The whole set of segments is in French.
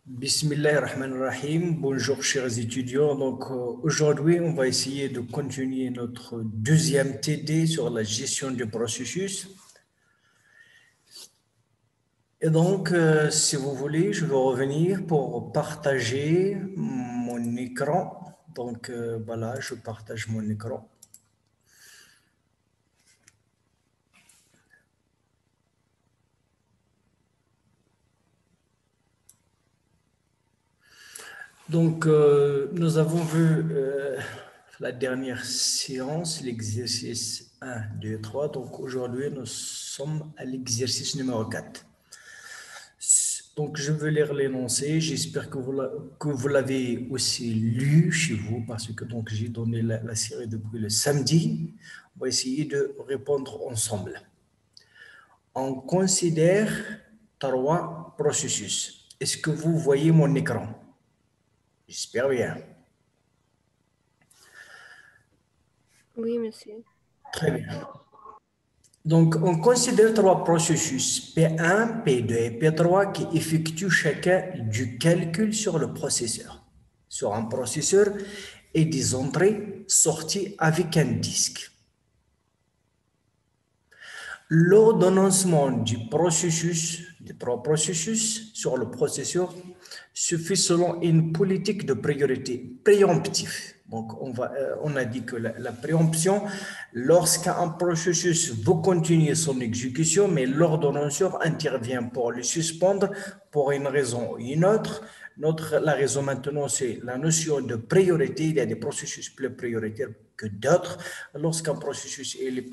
Bismillahirrahmanirrahim. Bonjour chers étudiants. Aujourd'hui, on va essayer de continuer notre deuxième TD sur la gestion du processus. Et si vous voulez, je vais revenir pour partager mon écran. Voilà, je partage mon écran. Nous avons vu la dernière séance, l'exercice 1, 2, 3. Donc, aujourd'hui, nous sommes à l'exercice numéro 4. Donc, je vais lire l'énoncé. J'espère que vous l'avez aussi lu chez vous parce que j'ai donné la série depuis le samedi. On va essayer de répondre ensemble. On considère 3 processus. Est-ce que vous voyez mon écran? J'espère bien. Oui, monsieur. Très bien. Donc, on considère 3 processus, P1, P2 et P3, qui effectuent chacun du calcul sur le processeur, sur un processeur et des entrées sorties avec un disque. L'ordonnancement des 3 processus sur le processeur se fait selon une politique de priorité préemptive. Donc, on a dit que la préemption, lorsqu'un processus veut continuer son exécution, mais l'ordonnanceur intervient pour le suspendre pour une raison ou une autre. La raison maintenant, c'est la notion de priorité. Il y a des processus plus prioritaires que d'autres. Lorsqu'un processus est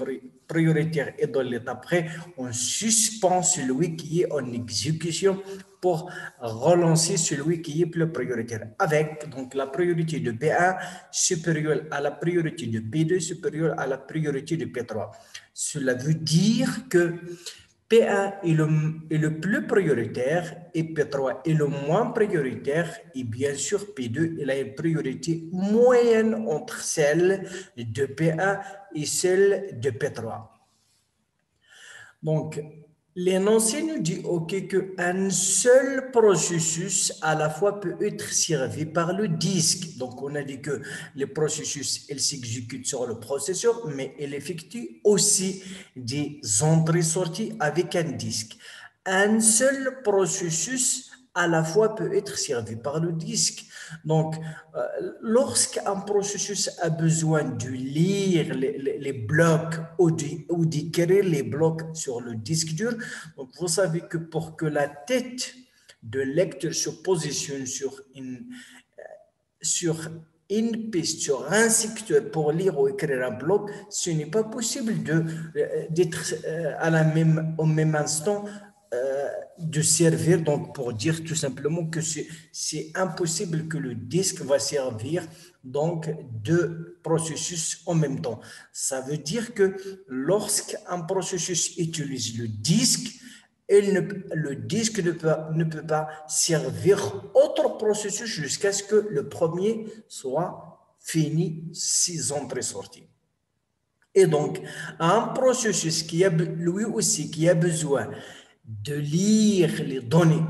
prioritaire et dans l'état prêt, on suspend celui qui est en exécution pour relancer celui qui est plus prioritaire. Avec la priorité de P1 supérieure à la priorité de P2 supérieure à la priorité de P3. Cela veut dire que P1 est le plus prioritaire et P3 est le moins prioritaire et bien sûr P2 il a une priorité moyenne entre celle de P1 et celle de P3. Donc, l'énoncé nous dit qu'un seul processus à la fois peut être servi par le disque. Donc, on a dit que les processus, ils s'exécutent sur le processeur, mais ils effectuent aussi des entrées-sorties avec un disque. Un seul processus à la fois peut être servi par le disque. Donc, lorsqu'un processus a besoin de lire les blocs ou d'écrire les blocs sur le disque dur, donc vous savez que pour que la tête de lecteur se positionne sur une piste, sur un secteur pour lire ou écrire un bloc, ce n'est pas possible d'être au même instant de servir, donc pour dire tout simplement que c'est impossible que le disque va servir donc deux processus en même temps. Ça veut dire que lorsqu'un processus utilise le disque, le disque ne peut pas servir autre processus jusqu'à ce que le premier soit fini, 6 entrées-sorties. Et donc, un processus qui a lui aussi qui a besoin de lire les données,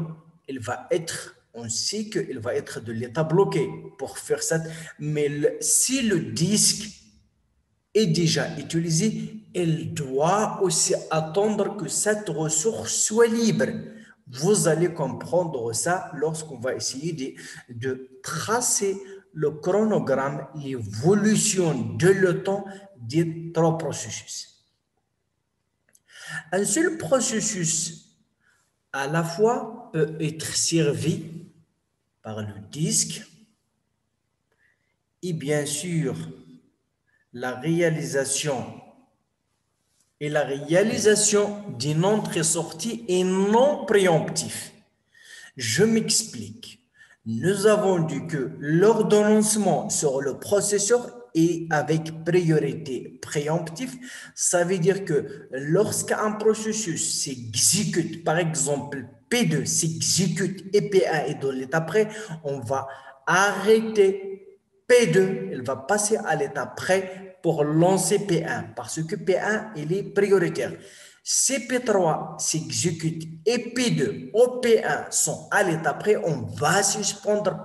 on sait qu'il va être de l'état bloqué pour faire ça, mais si le disque est déjà utilisé, il doit aussi attendre que cette ressource soit libre. Vous allez comprendre ça lorsqu'on va essayer de tracer le chronogramme, l'évolution de le temps des 3 processus. Un seul processus à la fois peut être servi par le disque et bien sûr la réalisation d'une entrée-sortie est non préemptif. Je m'explique. Nous avons dit que l'ordonnancement sur le processeur est avec priorité préemptive. Ça veut dire que lorsqu'un processus s'exécute, par exemple P2 s'exécute et P1 est dans l'état prêt, on va arrêter P2, elle va passer à l'état prêt pour lancer P1 parce que P1, il est prioritaire. Si P3 s'exécute et P2 ou P1 sont à l'état près, on va suspendre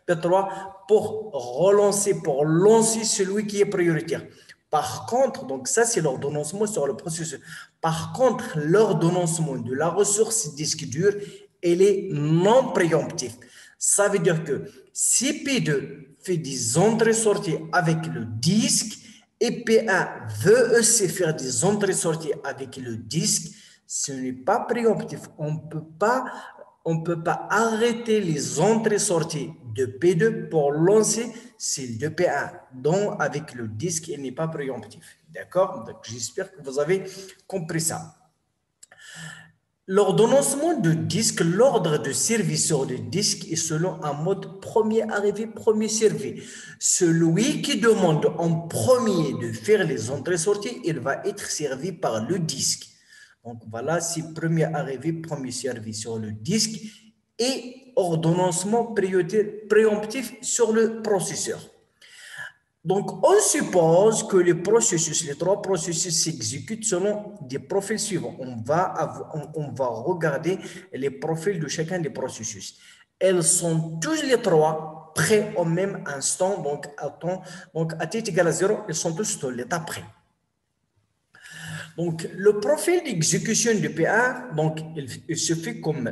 P3 pour relancer, pour lancer celui qui est prioritaire. Par contre, donc ça c'est l'ordonnancement sur le processus. Par contre, l'ordonnancement de la ressource disque dur, elle est non préemptive. Ça veut dire que si P2 fait des entrées-sorties avec le disque et P1 veut aussi faire des entrées-sorties avec le disque, ce n'est pas préemptif. On ne peut pas arrêter les entrées-sorties de P2 pour lancer celle de P1. Donc, avec le disque, il n'est pas préemptif. D'accord? Donc, j'espère que vous avez compris ça. L'ordonnancement de disque, l'ordre de service sur le disque est selon un mode premier arrivé, premier servi. Celui qui demande en premier de faire les entrées-sorties, il va être servi par le disque. Donc voilà, c'est premier arrivé, premier servi sur le disque et ordonnancement préemptif sur le processeur. Donc, on suppose que les trois processus s'exécutent selon des profils suivants. On va regarder les profils de chacun des processus. Elles sont tous les trois prêts au même instant, donc à t égale à 0, ils sont tous dans l'état prêt. Donc, le profil d'exécution de P1, donc, il se fait comme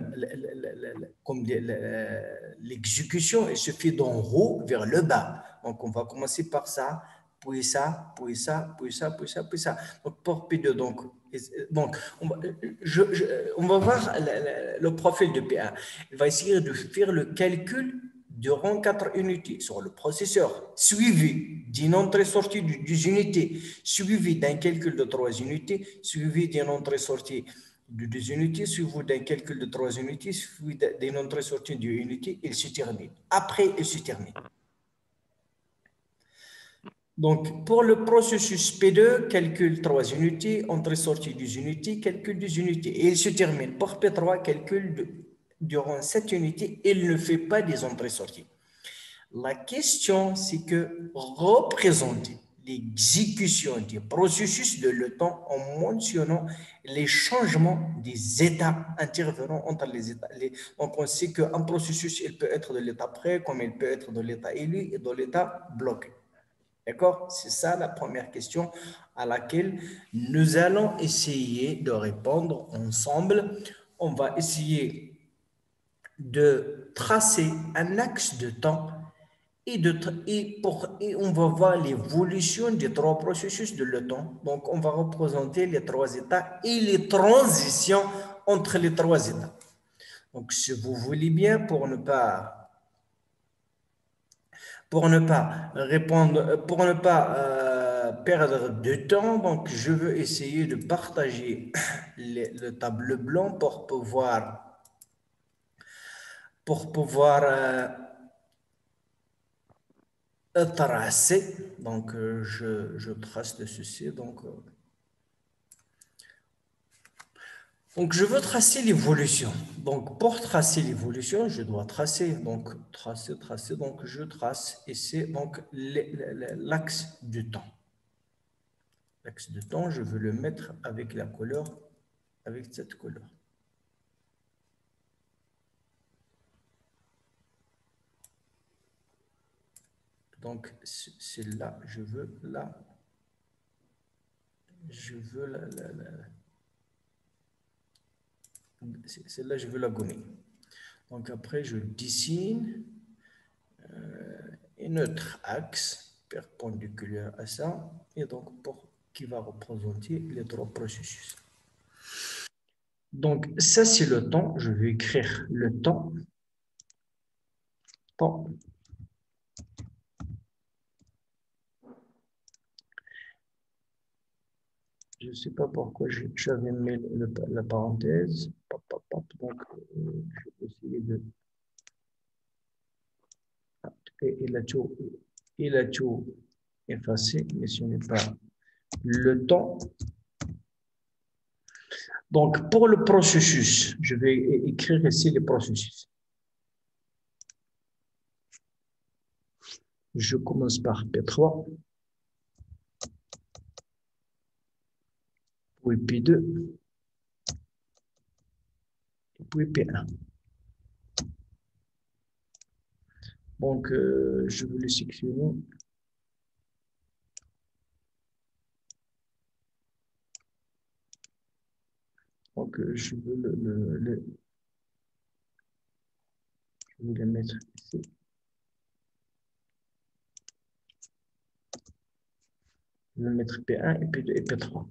l'exécution, il se fait d'en haut vers le bas. Donc, on va commencer par ça, puis ça, puis ça, puis ça, puis ça, puis ça. Donc, pour P2, donc on va voir le profil de P1. Il va essayer de faire le calcul durant 4 unités sur le processeur, suivi d'une entrée-sortie de 10 unités, suivi d'un calcul de 3 unités, suivi d'une entrée-sortie de 2 unités, suivi d'un calcul de 3 unités, suivi d'une entrée-sortie de 1 unité, il se termine. Après, il se termine. Donc, pour le processus P2, calcul 3 unités, entrée-sortie 10 unités, calcul 10 unités. Et il se termine. Pour P3, calcul durant 7 unités, il ne fait pas des entrées-sorties. La question, c'est que représenter l'exécution des processus de le temps en mentionnant les changements des états intervenant entre les états. Donc, on sait qu'un processus, il peut être de l'état prêt, comme il peut être de l'état élu et de l'état bloqué. D'accord? C'est ça la première question à laquelle nous allons essayer de répondre ensemble. On va essayer de tracer un axe de temps et on va voir l'évolution des trois processus de le temps. Donc, on va représenter les trois états et les transitions entre les trois états. Donc, si vous voulez bien, pour ne pas perdre de temps, donc je veux essayer de partager le tableau blanc pour pouvoir tracer. Donc je trace de ceci. Donc je veux tracer l'évolution. Donc pour tracer l'évolution, je dois tracer. Donc tracer. Donc je trace et c'est donc l'axe du temps. L'axe de temps, je veux le mettre avec la couleur, avec cette couleur. Donc, celle-là, je veux la celle-là, je veux la gommer. Donc, après, je dessine un autre axe perpendiculaire à ça, et donc, qui va représenter les trois processus. Donc, ça, c'est le temps. Je vais écrire le temps. Je ne sais pas pourquoi j'avais mis la parenthèse. Donc, je vais essayer de... Il a tout effacé, mais ce n'est pas le temps. Donc, pour le processus, je vais écrire ici le processus. Je commence par P3. puis P2, et puis P1. Donc, je vais le sélectionner. Donc, je veux je vais le mettre ici. Je vais mettre P1 et P2 et P3.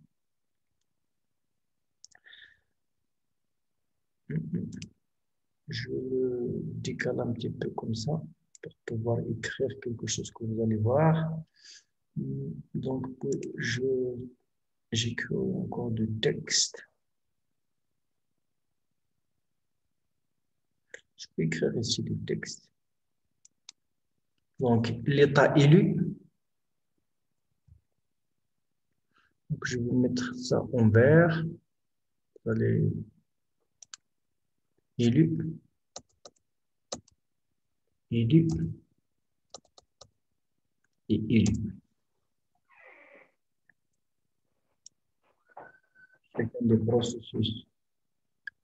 Je le décale un petit peu comme ça pour pouvoir écrire quelque chose que vous allez voir. Donc, j'écris encore du texte. Je peux écrire ici du texte. Donc, l'état élu. Donc, je vais mettre ça en vert. Vous allez élu, élu et élu. Chacun des processus,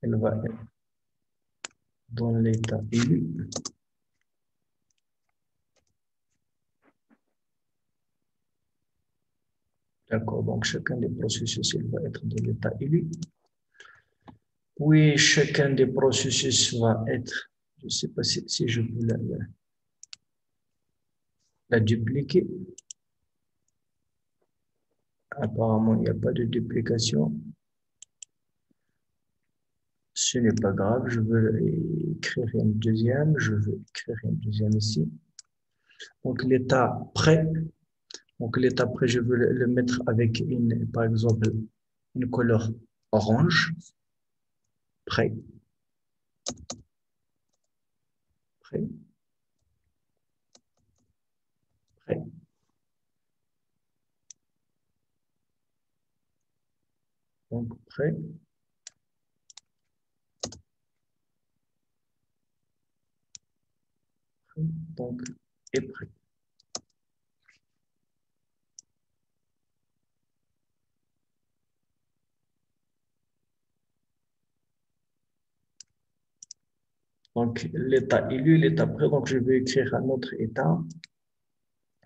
elle va être dans l'état élu. D'accord, donc chacun des processus, il va être dans l'état élu. Oui, chacun des processus va être, je ne sais pas si je peux la dupliquer. Apparemment, il n'y a pas de duplication. Ce n'est pas grave, je veux écrire une deuxième, je veux écrire une deuxième ici. Donc l'état prêt, je veux le mettre avec par exemple, une couleur orange. Prêt. Prêt. Prêt. Donc prêt. Donc, est prêt. Donc, l'état élu, l'état prêt. Donc, je vais écrire un autre état.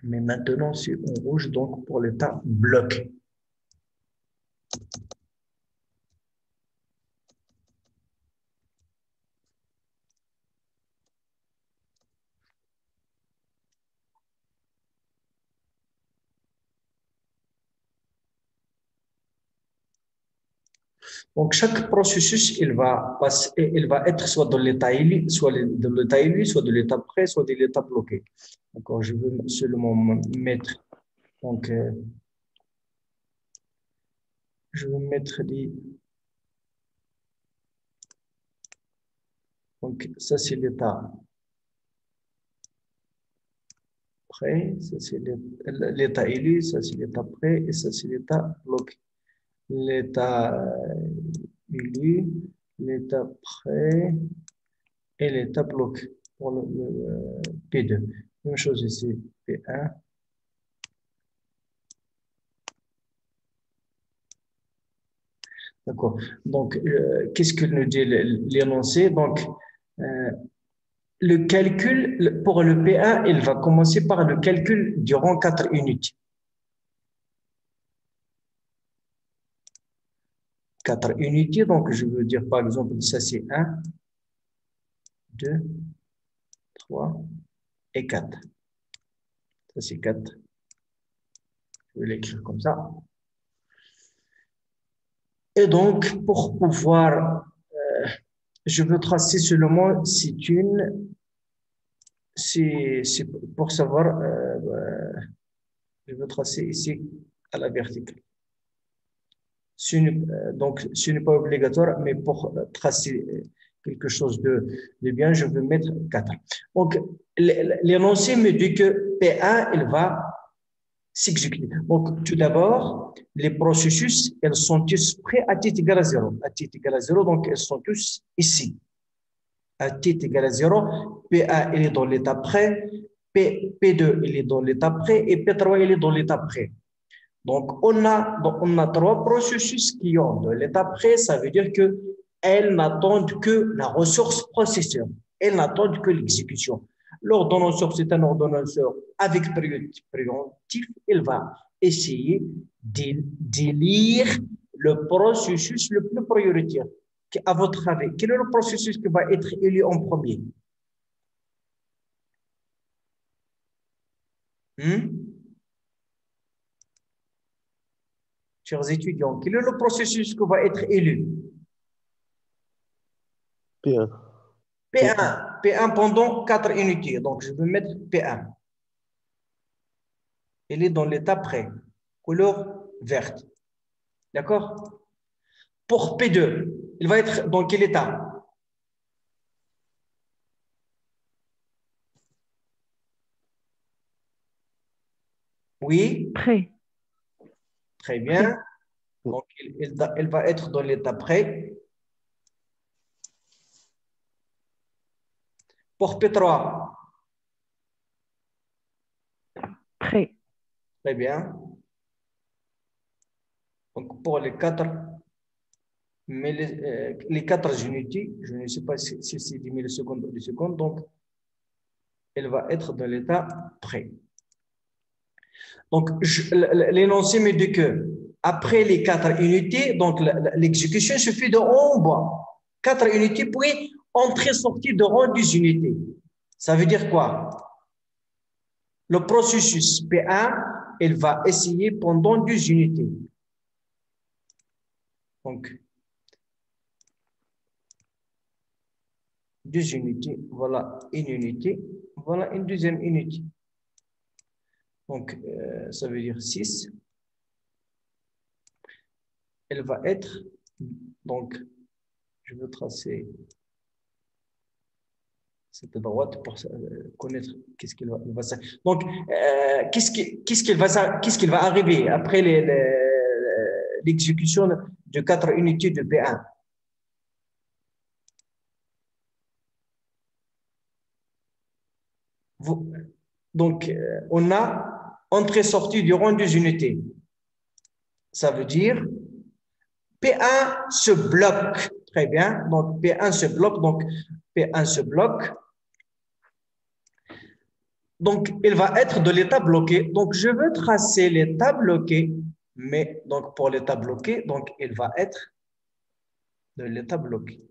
Mais maintenant, c'est en rouge, donc pour l'état bloc. Donc, chaque processus, il va être soit dans l'état élu, soit dans l'état élu, soit de l'état prêt, soit de l'état bloqué. D'accord, je veux seulement mettre, donc, je vais mettre les, donc, ça c'est l'état prêt, ça c'est l'état élu, ça c'est l'état prêt, et ça c'est l'état bloqué. L'état élu, l'état prêt et l'état bloqué pour le P2. Même chose ici, P1. D'accord. Donc, qu'est-ce que nous dit l'énoncé? Donc, le calcul pour le P1, il va commencer par le calcul durant 4 unités. 4 unités, donc je veux dire par exemple, ça c'est 1, 2, 3 et 4. Ça c'est 4. Je vais l'écrire comme ça. Et donc, pour pouvoir, je veux tracer seulement c'est pour savoir, je veux tracer ici à la verticale. Donc, ce n'est pas obligatoire, mais pour tracer quelque chose de bien, je veux mettre 4. Donc, l'énoncé me dit que P1, il va s'exécuter. Donc, tout d'abord, les processus, elles sont tous prêts à t égale à 0. À t égale à 0, donc elles sont tous ici. À t égale à 0, P1, il est dans l'état prêt, P2, il est dans l'état prêt, et P3, il est dans l'état prêt. Donc, on a trois processus qui ont de l'état prêt. Ça veut dire qu'elles n'attendent que la ressource processeur. Elles n'attendent que l'exécution. L'ordonnanceur, c'est un ordonnanceur avec préemptif. Il va essayer de lire le processus le plus prioritaire. À votre avis, quel est le processus qui va être élu en premier? Chers étudiants, quel est le processus qui va être élu? P1. P1. P1 pendant 4 unités. Donc, je vais mettre P1. Il est dans l'état prêt. Couleur verte. D'accord? Pour P2, il va être dans quel état? Oui? Prêt. Très bien. Donc, il va être dans l'état prêt. Pour P3. Prêt. Très bien. Donc, pour les 4, mais les 4 unités, je ne sais pas si c'est 10 millisecondes ou 10 secondes, donc elle va être dans l'état prêt. Donc, l'énoncé me dit que après les 4 unités, donc l'exécution se fait de haut en bas. 4 unités, puis entrée-sortie de rang 10 unités. Ça veut dire quoi? Le processus P1, il va essayer pendant 10 unités. Donc, 2 unités, voilà une unité, voilà une deuxième unité. Donc, ça veut dire 6. Elle va être, donc, je veux tracer cette droite pour connaître qu'est-ce qu'il va faire. Donc, qu'est-ce qu'il va arriver après l'exécution de 4 unités de P1? Donc, on a entrée-sortie durant 2 unités. Ça veut dire P1 se bloque. Très bien. Donc, P1 se bloque. Donc, P1 se bloque. Donc, il va être de l'état bloqué. Donc, je veux tracer l'état bloqué. Mais, donc, pour l'état bloqué, donc, il va être de l'état bloqué.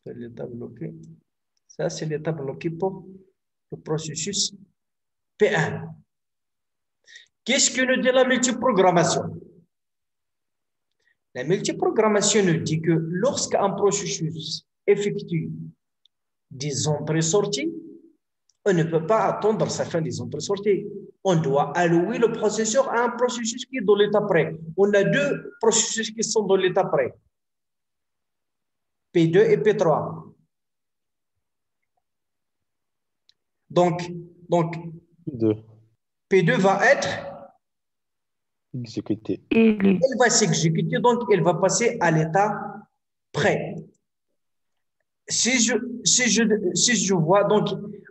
De l'état bloqué. Ça, c'est l'état bloqué pour le processus P1. Qu'est-ce que nous dit la multiprogrammation? La multiprogrammation nous dit que lorsqu'un processus effectue des entrées-sorties, on ne peut pas attendre sa fin des entrées-sorties. On doit allouer le processeur à un processus qui est dans l'état prêt. On a 2 processus qui sont dans l'état prêt. P2 et P3. Donc P2 va être exécuté. Élu. Elle va s'exécuter, donc elle va passer à l'état prêt. Si je vois, donc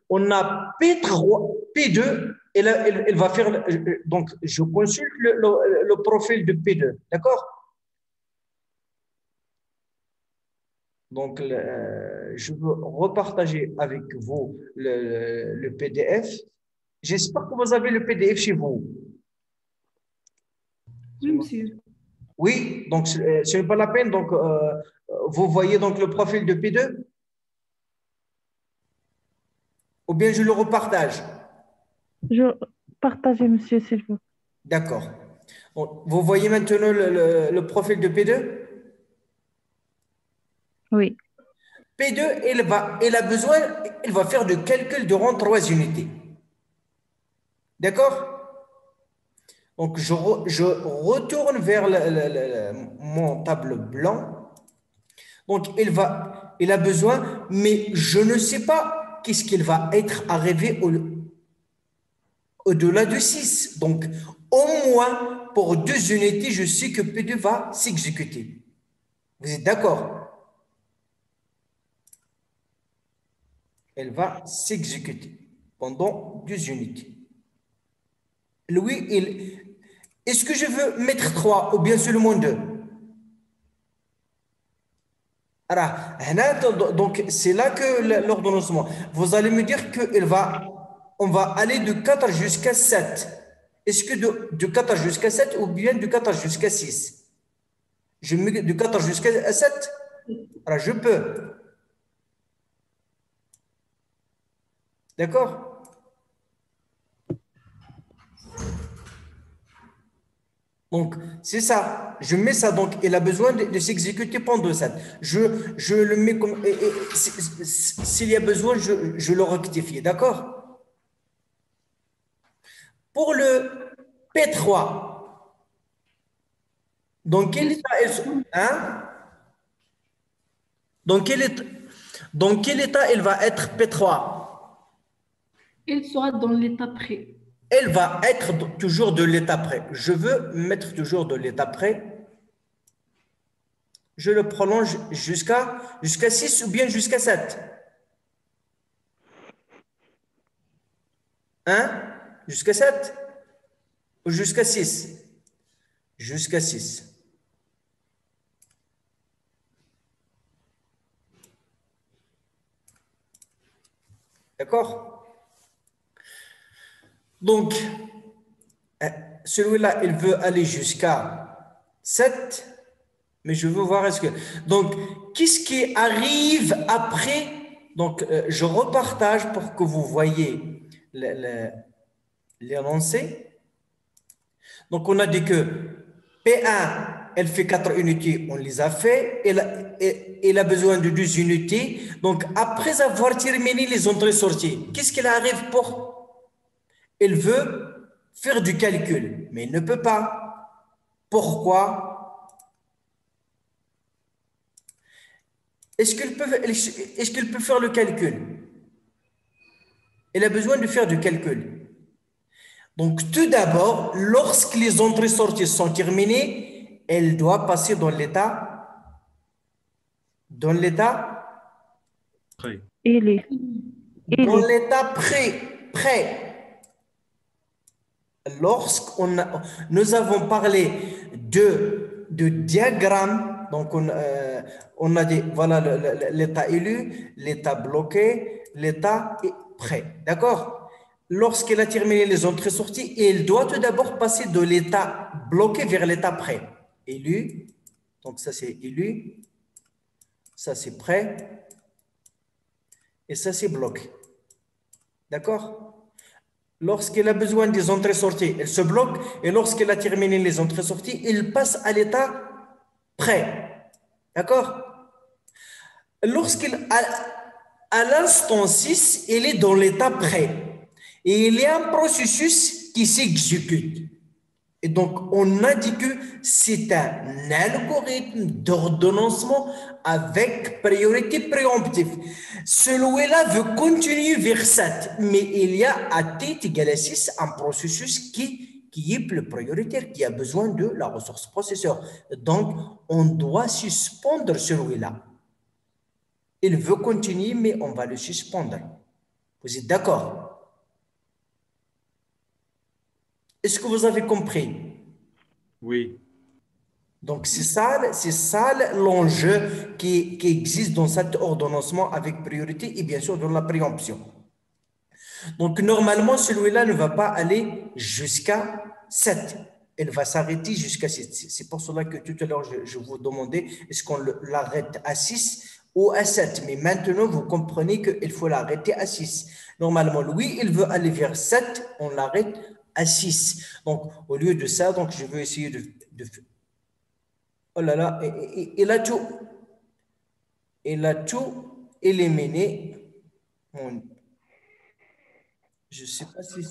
on a P3, P2, elle va faire, donc je consulte le profil de P2, d'accord? Donc, je veux repartager avec vous le PDF. J'espère que vous avez le PDF chez vous. Oui, monsieur. Oui, donc ce n'est pas la peine. Donc, vous voyez donc le profil de P2? Ou bien je le repartage? Je partage, monsieur, s'il vous plaît. D'accord. Vous voyez maintenant le profil de P2? Oui. P2, il va faire du calcul durant 3 unités. D'accord? Donc, je retourne vers mon tableau blanc. Donc, il a besoin, mais je ne sais pas qu'est-ce qu'il va être arrivé au-delà de 6. Donc, au moins, pour 2 unités, je sais que P2 va s'exécuter. Vous êtes d'accord? Elle va s'exécuter. pendant 2 unités. Lui, est-ce que je veux mettre 3 ou bien seulement 2? Alors, donc, c'est là que l'ordonnancement. Vous allez me dire qu'on va aller de 4 jusqu'à 7. Est-ce que de 4 jusqu'à 7 ou bien de 4 jusqu'à 6? Je mets de 4 jusqu'à 7? Alors, je peux. D'accord? Donc, c'est ça. Je mets ça. Donc, il a besoin de s'exécuter pendant 7. Je le mets comme. S'il y a besoin, je le rectifie. D'accord? Pour le P3, dans quel état hein? Dans quel état il va être P3? Il sera dans l'état prêt. Elle va être toujours de l'état prêt. Je veux mettre toujours de l'état prêt. Je le prolonge jusqu'à 6 ou bien jusqu'à 7. Hein? Jusqu'à 7 ou jusqu'à 6? Jusqu'à 6. D'accord? Donc, celui-là, il veut aller jusqu'à 7, mais je veux voir est-ce que... Donc, qu'est-ce qui arrive après? Donc, je repartage pour que vous voyez l'énoncé. Donc, on a dit que P1, elle fait 4 unités, on les a fait. Elle a besoin de 2 unités. Donc, après avoir terminé les entrées-sorties, qu'est-ce qu'il arrive pour... Il veut faire du calcul, mais il ne peut pas. Pourquoi? Est-ce qu'il peut faire le calcul? Il a besoin de faire du calcul. Donc, tout d'abord, lorsque les entrées-sorties sont terminées, elle doit passer dans l'état Prêt. dans l'état prêt. Nous avons parlé de diagramme, donc on a dit, voilà l'état élu, l'état bloqué, l'état prêt. D'accord? Lorsqu'elle a terminé les entrées-sorties, elle doit tout d'abord passer de l'état bloqué vers l'état prêt. Élu, donc ça c'est élu, ça c'est prêt, et ça c'est bloqué. D'accord? Lorsqu'elle a besoin des entrées-sorties, elle se bloque. Et lorsqu'elle a terminé les entrées-sorties, il passe à l'état prêt. D'accord? À l'instant 6, elle est dans l'état prêt. Et il y a un processus qui s'exécute. Et donc, on a dit que c'est un algorithme d'ordonnancement avec priorité préemptive. Celui-là veut continuer vers 7, mais il y a à t égale à 6 un processus qui est plus prioritaire, qui a besoin de la ressource processeur. Donc, on doit suspendre celui-là. Il veut continuer, mais on va le suspendre. Vous êtes d'accord? Est-ce que vous avez compris? Oui. Donc, c'est ça l'enjeu qui existe dans cet ordonnancement avec priorité et bien sûr dans la préemption. Donc, normalement, celui-là ne va pas aller jusqu'à 7. Il va s'arrêter jusqu'à 6. C'est pour cela que tout à l'heure, je vous demandais est-ce qu'on l'arrête à 6 ou à 7. Mais maintenant, vous comprenez qu'il faut l'arrêter à 6. Normalement, lui, il veut aller vers 7, on l'arrête à 6. Donc, au lieu de ça, donc, je vais essayer de oh là là, il a tout éliminé. Je ne sais pas si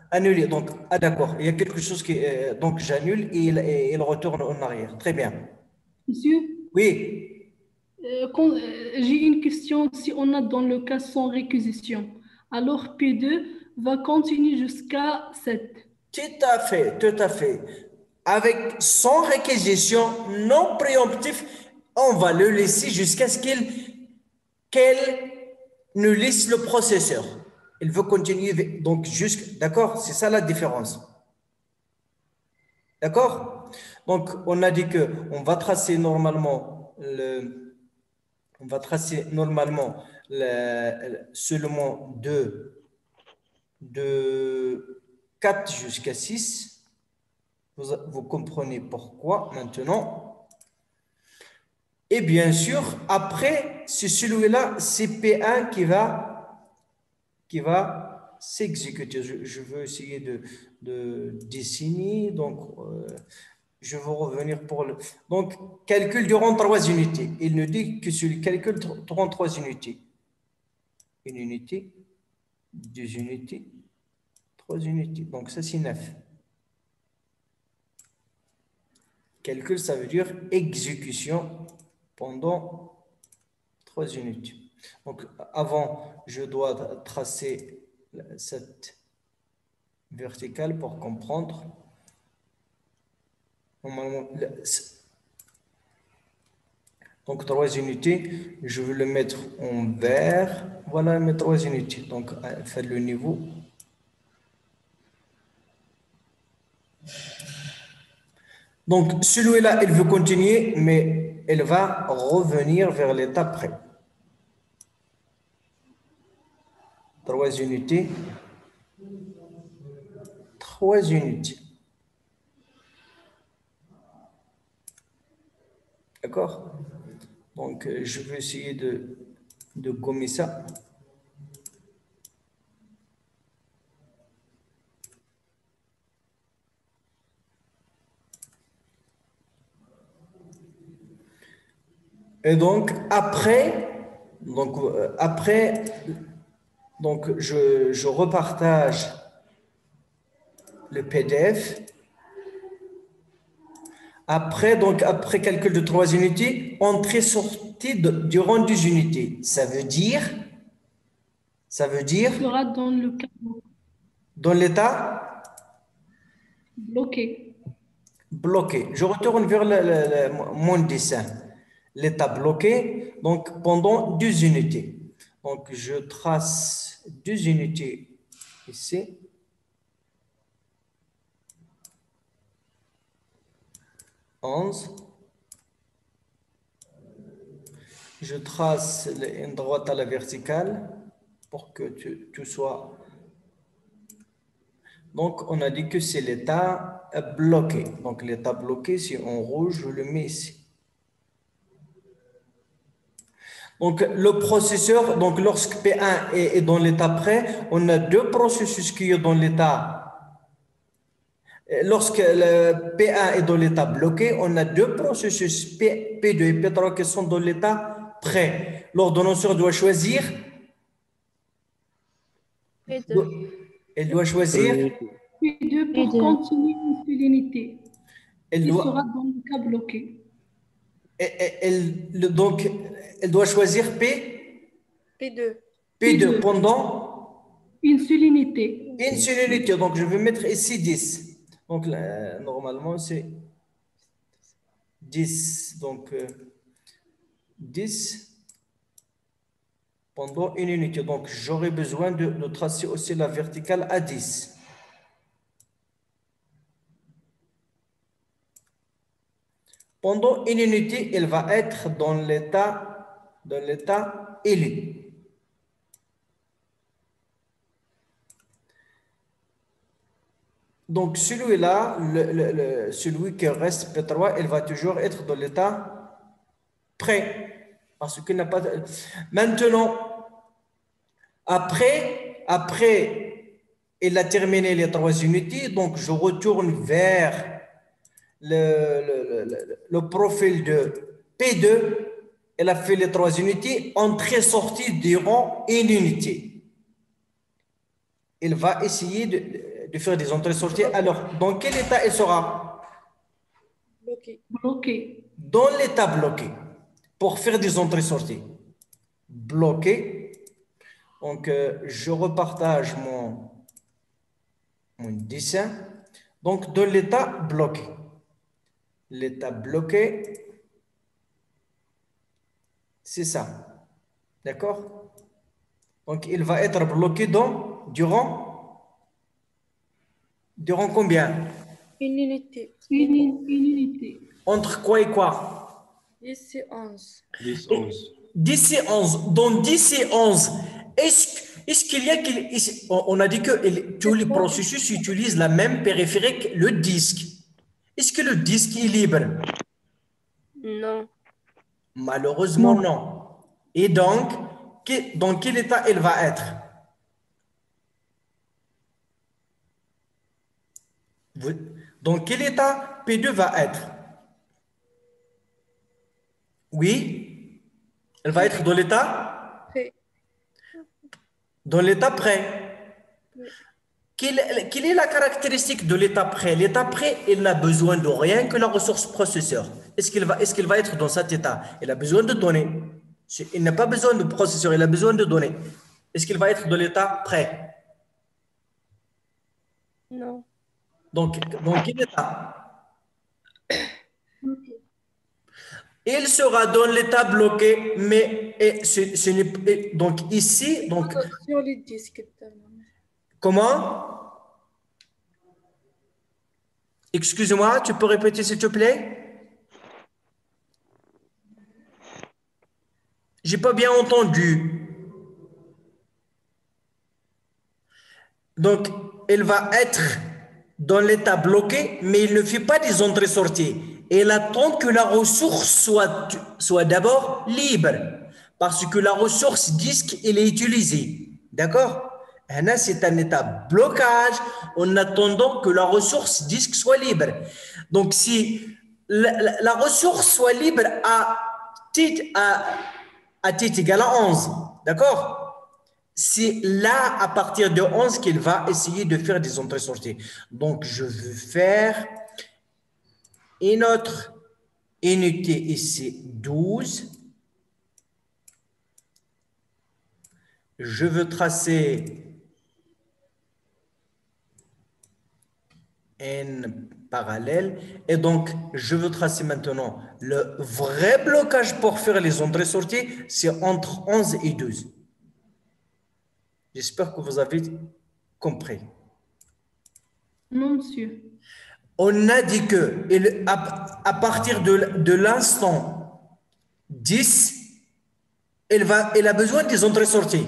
annulé. Donc, d'accord, il y a quelque chose qui donc j'annule et il retourne en arrière. Très bien. Monsieur, Oui. j'ai une question. Si on a dans le cas sans réquisition, alors P2 va continuer jusqu'à 7. Tout à fait, tout à fait. Avec sans réquisition non préemptif, on va le laisser jusqu'à ce qu'elle ne laisse le processeur. Il veut continuer, donc d'accord, c'est ça la différence. D'accord? Donc, on a dit que on va tracer normalement seulement de 4 jusqu'à 6. Vous comprenez pourquoi maintenant. Et bien sûr, après, c'est celui-là, c'est P1 qui va s'exécuter. Je veux essayer de dessiner. Donc, je vais revenir pour le... Donc, calcul durant 3 unités. Il nous dit que celui calcul durant 3 unités. Une unité, 2 unités, 3 unités. Donc, ça, c'est 9. Calcul, ça veut dire exécution pendant 3 unités. Donc, avant, je dois tracer cette verticale pour comprendre. Normalement, donc 3 unités, je vais le mettre en vert. Voilà mes 3 unités. Donc, faire le niveau. Donc, celui-là, il veut continuer, mais il va revenir vers l'état près. 3 unités. 3 unités. D'accord? Donc, je vais essayer de gommer ça. Et donc, je repartage le PDF. Après calcul de 3 unités, entrée-sortie durant 2 unités. Ça veut dire Sera dans le cas dans l'état bloqué. bloqué. Je retourne vers mon dessin. L'état bloqué, donc pendant 2 unités. Donc, je trace 2 unités ici. Je trace une droite à la verticale pour que tout soit... Donc, on a dit que c'est l'état bloqué. Donc, l'état bloqué, c'est en rouge, je le mets ici. Donc, le processeur, donc lorsque P1 est dans l'état prêt, on a 2 processus qui sont dans l'état. Lorsque le P1 est dans l'état bloqué, on a 2 processus P2 et P3 qui sont dans l'état prêt. L'ordonnanceur doit choisir. P2. Elle doit choisir. P2 pour continuer une seule unité. Elle Il doit, sera dans le cas bloqué. donc, elle doit choisir P2. P2 pendant une seule unité. une seule unité. Donc, je vais mettre ici 10. Donc, là, normalement, c'est 10. Donc, 10 pendant une unité. Donc, j'aurai besoin de tracer aussi la verticale à 10. Pendant une unité, elle va être dans l'état élu. Donc, celui-là, celui qui reste P3, il va toujours être dans l'état prêt. Parce qu'il n'a pas de... Maintenant, après, il a terminé les 3 unités, donc je retourne vers le profil de P2. Elle a fait les 3 unités, entrée-sortie durant une unité. Il va essayer de faire des entrées-sorties. Alors, dans quel état elle sera? Bloqué. Dans l'état bloqué. Pour faire des entrées-sorties. Bloqué. Donc, je repartage mon dessin. Donc, dans l'état bloqué. L'état bloqué, c'est ça. D'accord? Donc, il va être bloqué durant combien? Une unité. Une unité. Entre quoi et quoi? 10 et 11. 10, 11. 10 et 11. Dans 10 et 11, est-ce qu'il y a... On a dit que tous les processus utilisent la même périphérique, le disque. Est-ce que le disque est libre? Non. Malheureusement, non. Et donc, dans quel état il va être? Dans quel état P2 va être? Oui, elle va être dans l'état? Prêt. Dans l'état prêt. Quelle est la caractéristique de l'état prêt? L'état prêt, il n'a besoin de rien que la ressource processeur. Est-ce qu'il va être dans cet état? Il a besoin de données. Il n'a pas besoin de processeur, il a besoin de données. Est-ce qu'il va être dans l'état prêt? Non. Donc, dans quel état? Il sera dans l'état bloqué, mais donc ici, donc Sur les disques. comment? Excuse-moi, tu peux répéter s'il te plaît? J'ai pas bien entendu. Donc, il va être dans l'état bloqué, mais il ne fait pas des entrées-sorties. Il attend que la ressource soit d'abord libre, parce que la ressource disque, elle est utilisée. D'accord? Là, c'est un état blocage en attendant que la ressource disque soit libre. Donc, si la ressource soit libre à t égale à 11, d'accord? C'est là, à partir de 11, qu'il va essayer de faire des entrées-sorties. Donc, je veux faire une autre unité ici, 12. Je veux tracer un parallèle. Et donc, je veux tracer maintenant le vrai blocage pour faire les entrées-sorties, c'est entre 11 et 12. J'espère que vous avez compris. Non, monsieur. On a dit que à partir de l'instant 10, elle a besoin des entrées-sorties.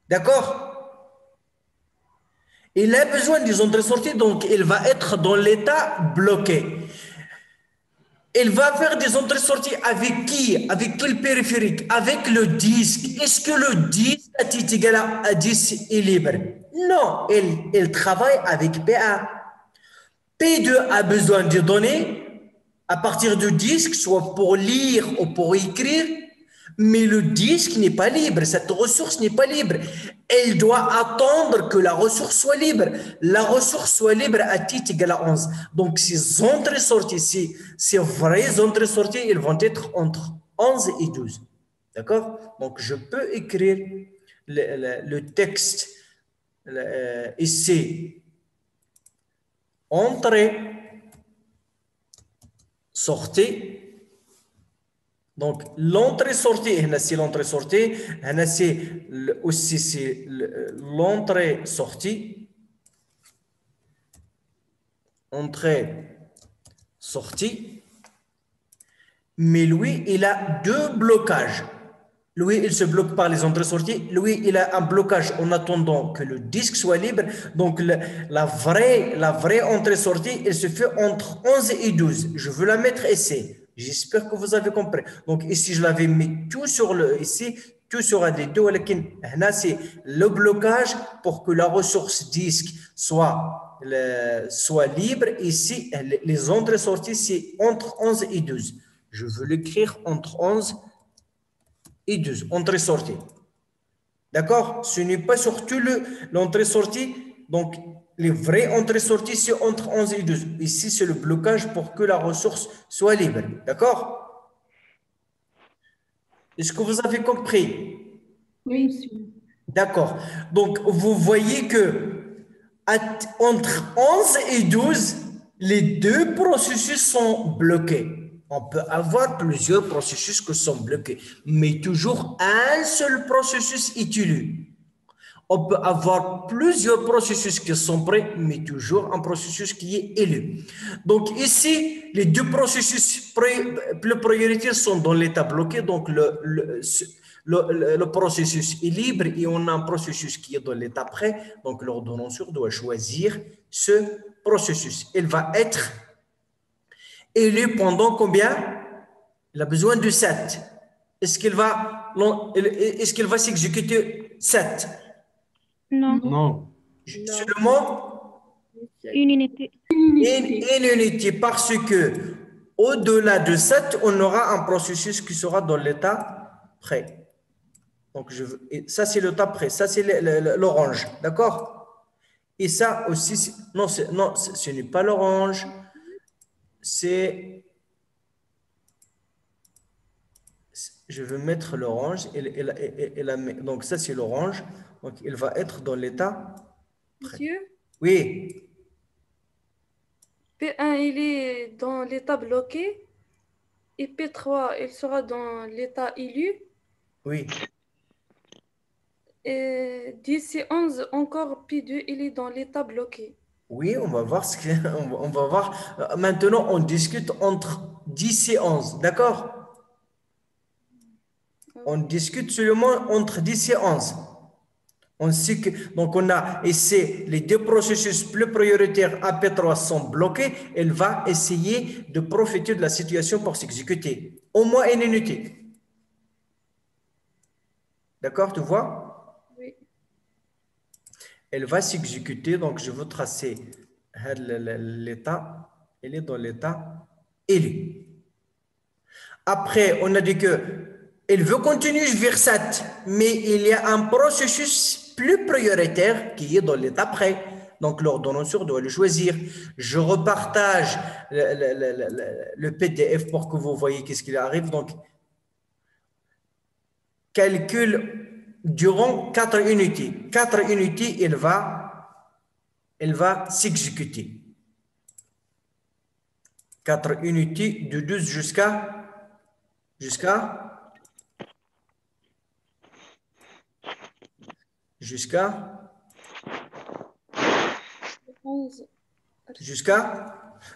D'accord? Il a besoin des entrées-sorties, donc il va être dans l'état bloqué. Il va faire des entrées-sorties avec qui? Avec quel périphérique? Avec le disque. Est-ce que le disque à t égal à 10 est libre? Non, il travaille avec P1. P2 a besoin de données à partir du disque, soit pour lire ou pour écrire, mais le disque n'est pas libre, cette ressource n'est pas libre. Elle doit attendre que la ressource soit libre. La ressource soit libre à t égale à 11. Donc, ces entrées-sorties, ces vraies entrées-sorties, elles vont être entre 11 et 12. D'accord? Donc, je peux écrire le texte ici. Entrée, sortie. Donc, l'entrée-sortie, c'est l'entrée-sortie, c'est aussi l'entrée-sortie. Entrée-sortie. Mais lui, il a deux blocages. Lui, il se bloque par les entrées-sorties. Lui, il a un blocage en attendant que le disque soit libre. Donc, la vraie entrée-sortie, elle se fait entre 11 et 12. Je veux la mettre ici. J'espère que vous avez compris. Donc, ici, je l'avais mis tout sur ici, tout sur les deux. Là, c'est le blocage pour que la ressource disque soit libre. Ici, les entrées-sorties, c'est entre 11 et 12. Je veux l'écrire entre 11 et 12, entrée-sortie. D'accord? Ce n'est pas surtout l'entrée-sortie. Donc, les vraies entrées-sorties, c'est entre 11 et 12. Ici, c'est le blocage pour que la ressource soit libre. D'accord? Est-ce que vous avez compris? Oui, monsieur. D'accord. Donc, vous voyez que entre 11 et 12, les deux processus sont bloqués. On peut avoir plusieurs processus qui sont bloqués, mais toujours un seul processus est élu. On peut avoir plusieurs processus qui sont prêts, mais toujours un processus qui est élu. Donc ici, les deux processus plus prioritaires sont dans l'état bloqué. Donc le processus est libre et on a un processus qui est dans l'état prêt. Donc l'ordonnanceur doit choisir ce processus. Il va être élu pendant combien? Il a besoin de 7. Est-ce qu'il va s'exécuter 7? Non. Non. Seulement Une unité. une unité, parce que au-delà de 7, on aura un processus qui sera dans l'état prêt. Donc, et ça, c'est l'état prêt. Ça, c'est l'orange. D'accord? Et ça aussi, non, ce n'est pas l'orange. C'est. Je veux mettre l'orange. Donc, ça, c'est l'orange. Donc, il va être dans l'état prêt. Monsieur, Oui. P1, il est dans l'état bloqué et P3, il sera dans l'état élu. Oui. Et 10 et 11, encore P2, il est dans l'état bloqué. Oui, on va voir on va voir. Maintenant, on discute entre 10 et 11, d'accord? On discute seulement entre 10 et 11. On sait que, donc, on a essayé, les deux processus plus prioritaires AP3 sont bloqués. Elle va essayer de profiter de la situation pour s'exécuter. Au moins une unité. D'accord, tu vois? Oui. Elle va s'exécuter, donc je veux tracer l'état. Elle est dans l'état élu. Après, on a dit que elle veut continuer vers 7, mais il y a un processus plus prioritaire qui est dans l'état prêt. Donc, l'ordonnanceur doit le choisir. Je repartage le PDF pour que vous voyez qu'est-ce qu'il arrive. Donc, calcul durant 4 unités. 4 unités, elle va s'exécuter. 4 unités de 12 jusqu'à 11,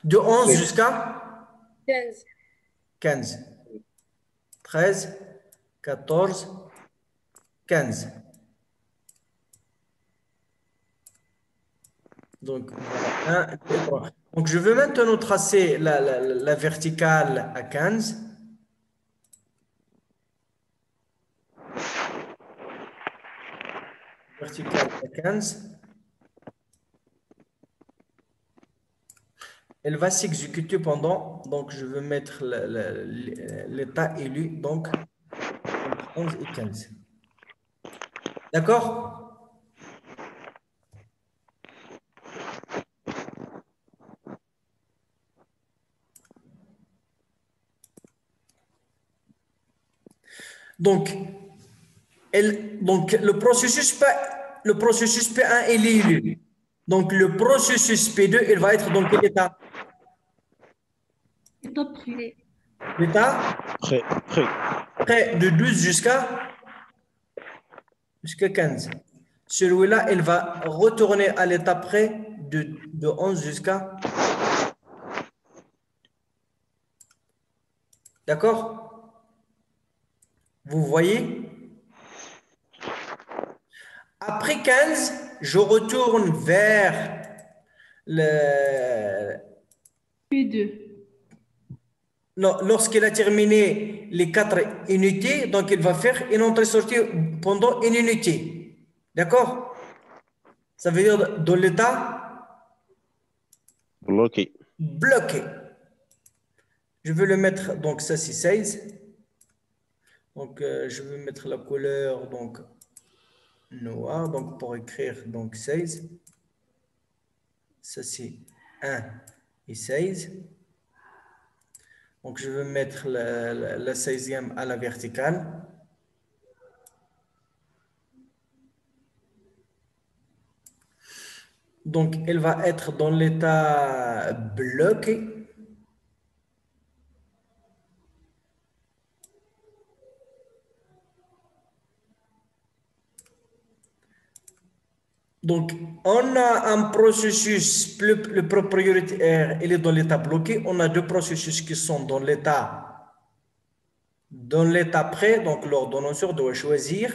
de 11 jusqu'à 15. 15, 13, 14, 15. Donc, voilà, 1, 2, 3. Donc, je vais maintenant tracer la verticale à 15. Verticale à 15. Elle va s'exécuter pendant, donc je vais mettre l'état élu, donc entre 11 et 15. D'accord? Donc, le processus P1, il est élu. Donc, le processus P2, il va être dans quel état? État prêt. L'état prêt de 12 jusqu'à 15. Celui-là, il va retourner à l'état prêt de 11 jusqu'à... D'accord? Vous voyez? Après 15, je retourne vers le... P2. Non, lorsqu'il a terminé les 4 unités, donc il va faire une entrée-sortie pendant une unité. D'accord? Ça veut dire dans l'état bloqué. bloqué. Je vais le mettre, donc ça c'est 16. Donc je vais mettre la couleur donc noir, donc pour écrire donc 16. Ça c'est 1 et 16. Donc je vais mettre la 16e à la verticale. Donc elle va être dans l'état bloqué. Donc, on a un processus, le prioritaire, il est dans l'état bloqué. On a deux processus qui sont dans l'état prêt. Donc, l'ordonnanceur doit choisir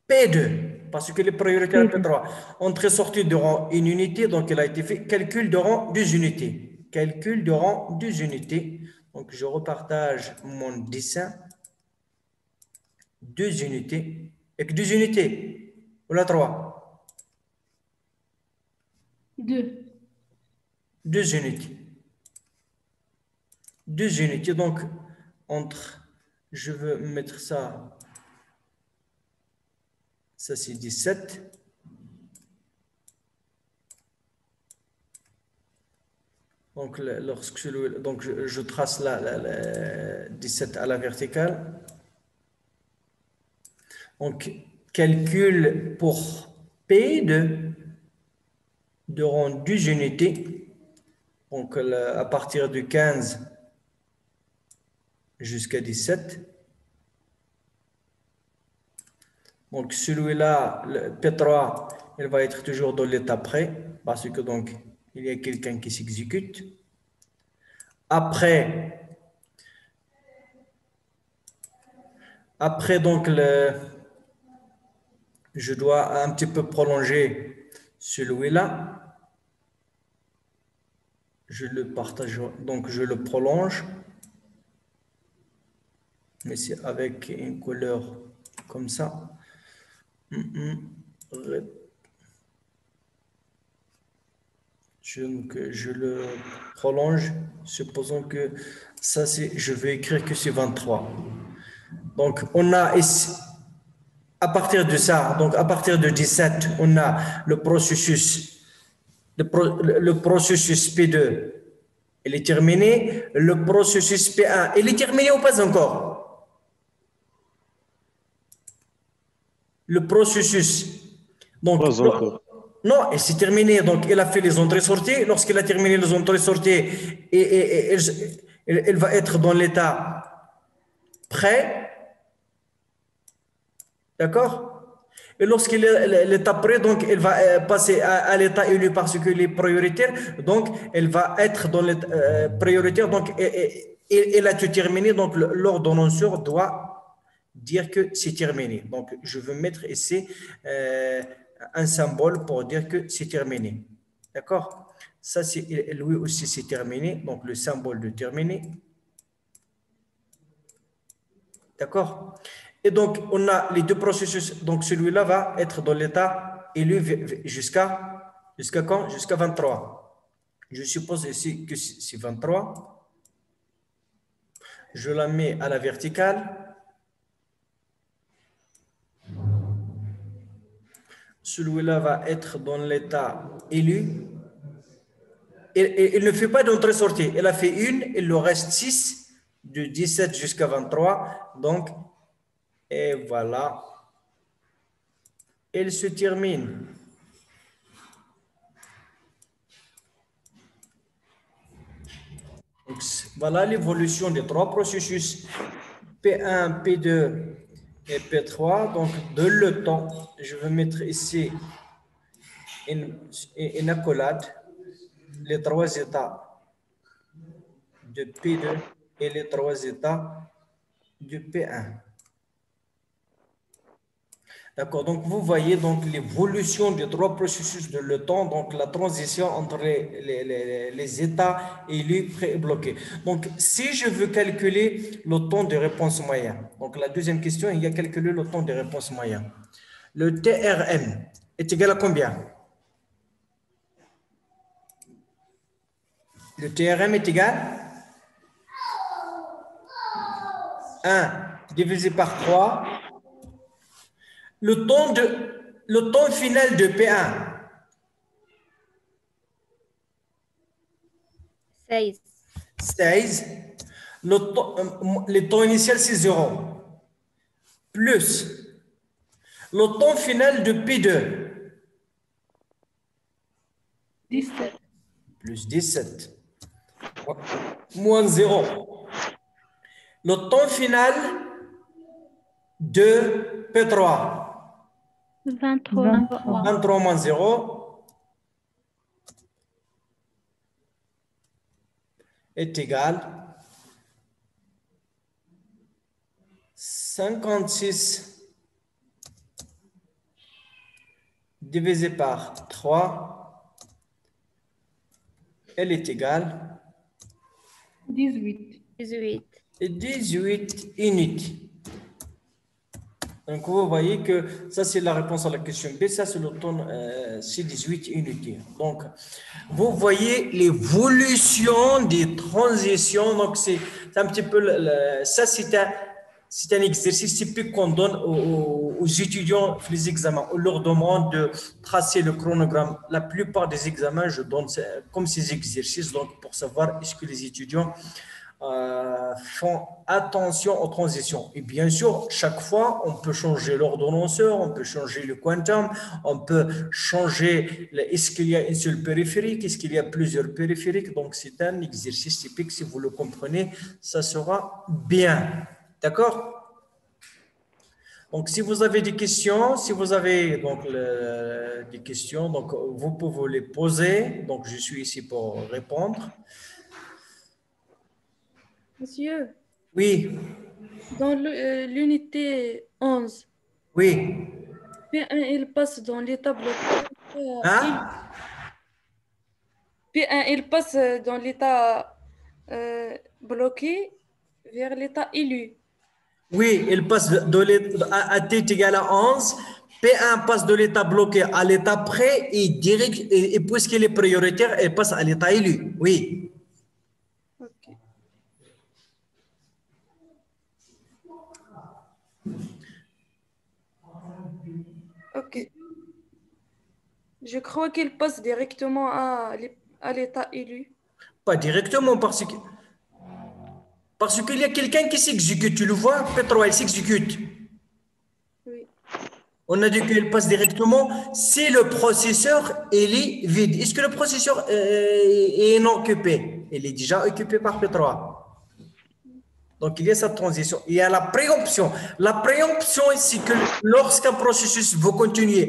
P2, parce que le prioritaire P3, entrée sortie de rang une unité, donc il a été fait calcul de rang 2 unités. Calcul de rang 2 unités. Donc, je repartage mon dessin. 2 unités. Et que 2 unités. Ou la 3? 2. 2 unités. 2 unités. Donc, je veux mettre ça. Ça, c'est 17. Donc, je trace la 17 à la verticale. Donc, calcul pour P de rang 2 unités. Donc, à partir de 15 jusqu'à 17. Donc, celui-là, le P3, il va être toujours dans l'état prêt parce que donc, il y a quelqu'un qui s'exécute. Après donc, je dois un petit peu prolonger celui-là. Je le partage, donc je le prolonge. Mais c'est avec une couleur comme ça. Je le prolonge, supposons que ça c'est, je vais écrire que c'est 23. Donc on a ici, à partir de ça, donc à partir de 17, on a le processus P2, il est terminé. Le processus P1, il est terminé ou pas encore? Le processus. Donc, Pas encore. Non, et c'est terminé. Donc, il a fait les entrées-sorties. Lorsqu'il a terminé les entrées-sorties, il va être dans l'état prêt. D'accord? Et lorsqu'il est l'état prêt, donc il va passer à l'état élu parce qu'il est prioritaire. Donc, il va être dans l'état prioritaire. Donc, il a tout terminé. Donc, l'ordonnanceur doit dire que c'est terminé. Donc, je veux mettre ici un symbole pour dire que c'est terminé. D'accord? Ça, lui aussi, c'est terminé. Donc, le symbole de terminé. D'accord? Et donc, on a les deux processus. Donc, celui-là va être dans l'état élu jusqu'à quand? Jusqu'à 23. Je suppose ici que c'est 23. Je la mets à la verticale. Celui-là va être dans l'état élu. Il ne fait pas d'entrée-sortie. Il a fait une, il lui reste 6, de 17 jusqu'à 23. Donc, et voilà. Il se termine. Donc, voilà l'évolution des trois processus P1, P2 et P3. Donc, de le temps, je vais mettre ici une accolade, les trois états de P2 et les trois états de P1. D'accord, donc vous voyez donc l'évolution des trois processus de le temps, donc la transition entre les états élus, prêts et bloqués. Donc, si je veux calculer le temps de réponse moyen, donc la deuxième question, il y a calculé le temps de réponse moyen. Le TRM est égal à combien? Le TRM est égal 1 divisé par 3. Le temps final de P1. 16. 16. Le temps initial, c'est 0. Plus le temps final de P2. 17. Plus 17. Moins 0. Le temps final 2, P3. 23. 23 moins 0 est égal à 56 divisé par 3, elle est égale 18. 18. à 18 unités. Donc, vous voyez que ça, c'est la réponse à la question B. Ça, c'est le ton, c'est 18 unités. Donc, vous voyez l'évolution des transitions. Donc, c'est un petit peu, ça, c'est un exercice typique qu'on donne aux étudiants pour les examens. On leur demande de tracer le chronogramme. La plupart des examens, je donne comme ces exercices, donc pour savoir est-ce que les étudiants font attention aux transitions. Et bien sûr, chaque fois, on peut changer l'ordonnanceur, on peut changer le quantum, on peut changer est-ce qu'il y a une seule périphérique, est-ce qu'il y a plusieurs périphériques. Donc, c'est un exercice typique. Si vous le comprenez, ça sera bien. D'accord? Donc, si vous avez des questions, si vous avez donc, des questions, donc, vous pouvez les poser. Donc, je suis ici pour répondre. Monsieur, Oui, dans l'unité 11, oui. P1, il passe dans l'état bloqué. Hein? P1, il passe dans l'état bloqué vers l'état élu. Oui, il passe de l'état à t est égal à 11. P1 passe de l'état bloqué à l'état prêt et direct, et puisqu'il est prioritaire, il passe à l'état élu. Oui. Ok. Ok. Je crois qu'il passe directement à l'état élu. Pas directement parce qu'il y a quelqu'un qui s'exécute. Tu le vois, P3, il s'exécute. Oui. On a dit qu'il passe directement si le processeur il est vide. Est-ce que le processeur est non occupé? Il est déjà occupé par P3. Donc, il y a cette transition. Il y a la préemption. La préemption, c'est que lorsqu'un processus veut continuer,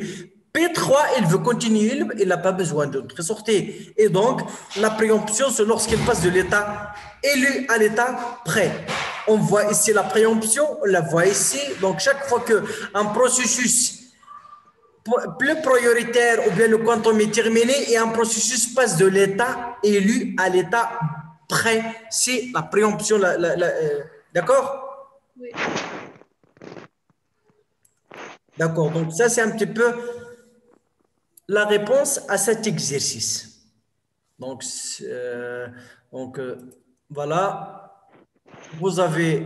P3, il veut continuer, il n'a pas besoin de sortir. Et donc, la préemption, c'est lorsqu'il passe de l'état élu à l'état prêt. On voit ici la préemption, on la voit ici. Donc, chaque fois qu'un processus plus prioritaire ou bien le quantum est terminé et un processus passe de l'état élu à l'état prêt, c'est la préemption. D'accord? Oui. D'accord. Donc, ça, c'est un petit peu la réponse à cet exercice. Donc, voilà. Vous avez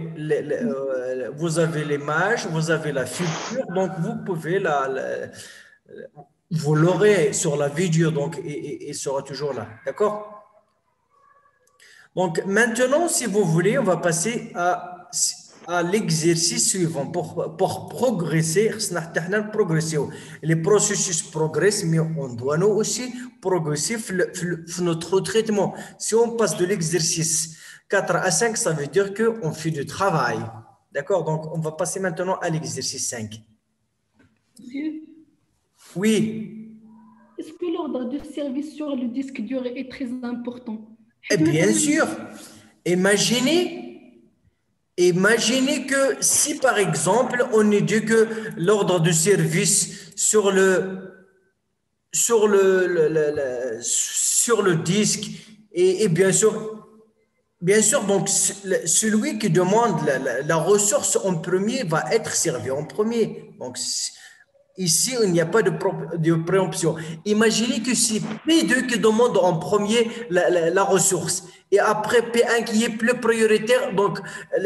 l'image, vous avez la figure, donc vous pouvez vous l'aurez sur la vidéo, donc et sera toujours là. D'accord? Donc maintenant, si vous voulez, on va passer à l'exercice suivant pour progresser. Les processus progressent, mais on doit nous aussi progresser dans notre traitement. Si on passe de l'exercice 4 à 5, ça veut dire qu'on fait du travail. D'accord? Donc, on va passer maintenant à l'exercice 5. Monsieur, Oui, est-ce que l'ordre de service sur le disque dur est très important? et bien sûr. Imaginez que si par exemple on est dit que l'ordre de service sur le disque et bien sûr donc celui qui demande la ressource en premier va être servi en premier. Donc ici, il n'y a pas de préemption. Imaginez que c'est P2 qui demande en premier la ressource et après P1 qui est plus prioritaire. Donc,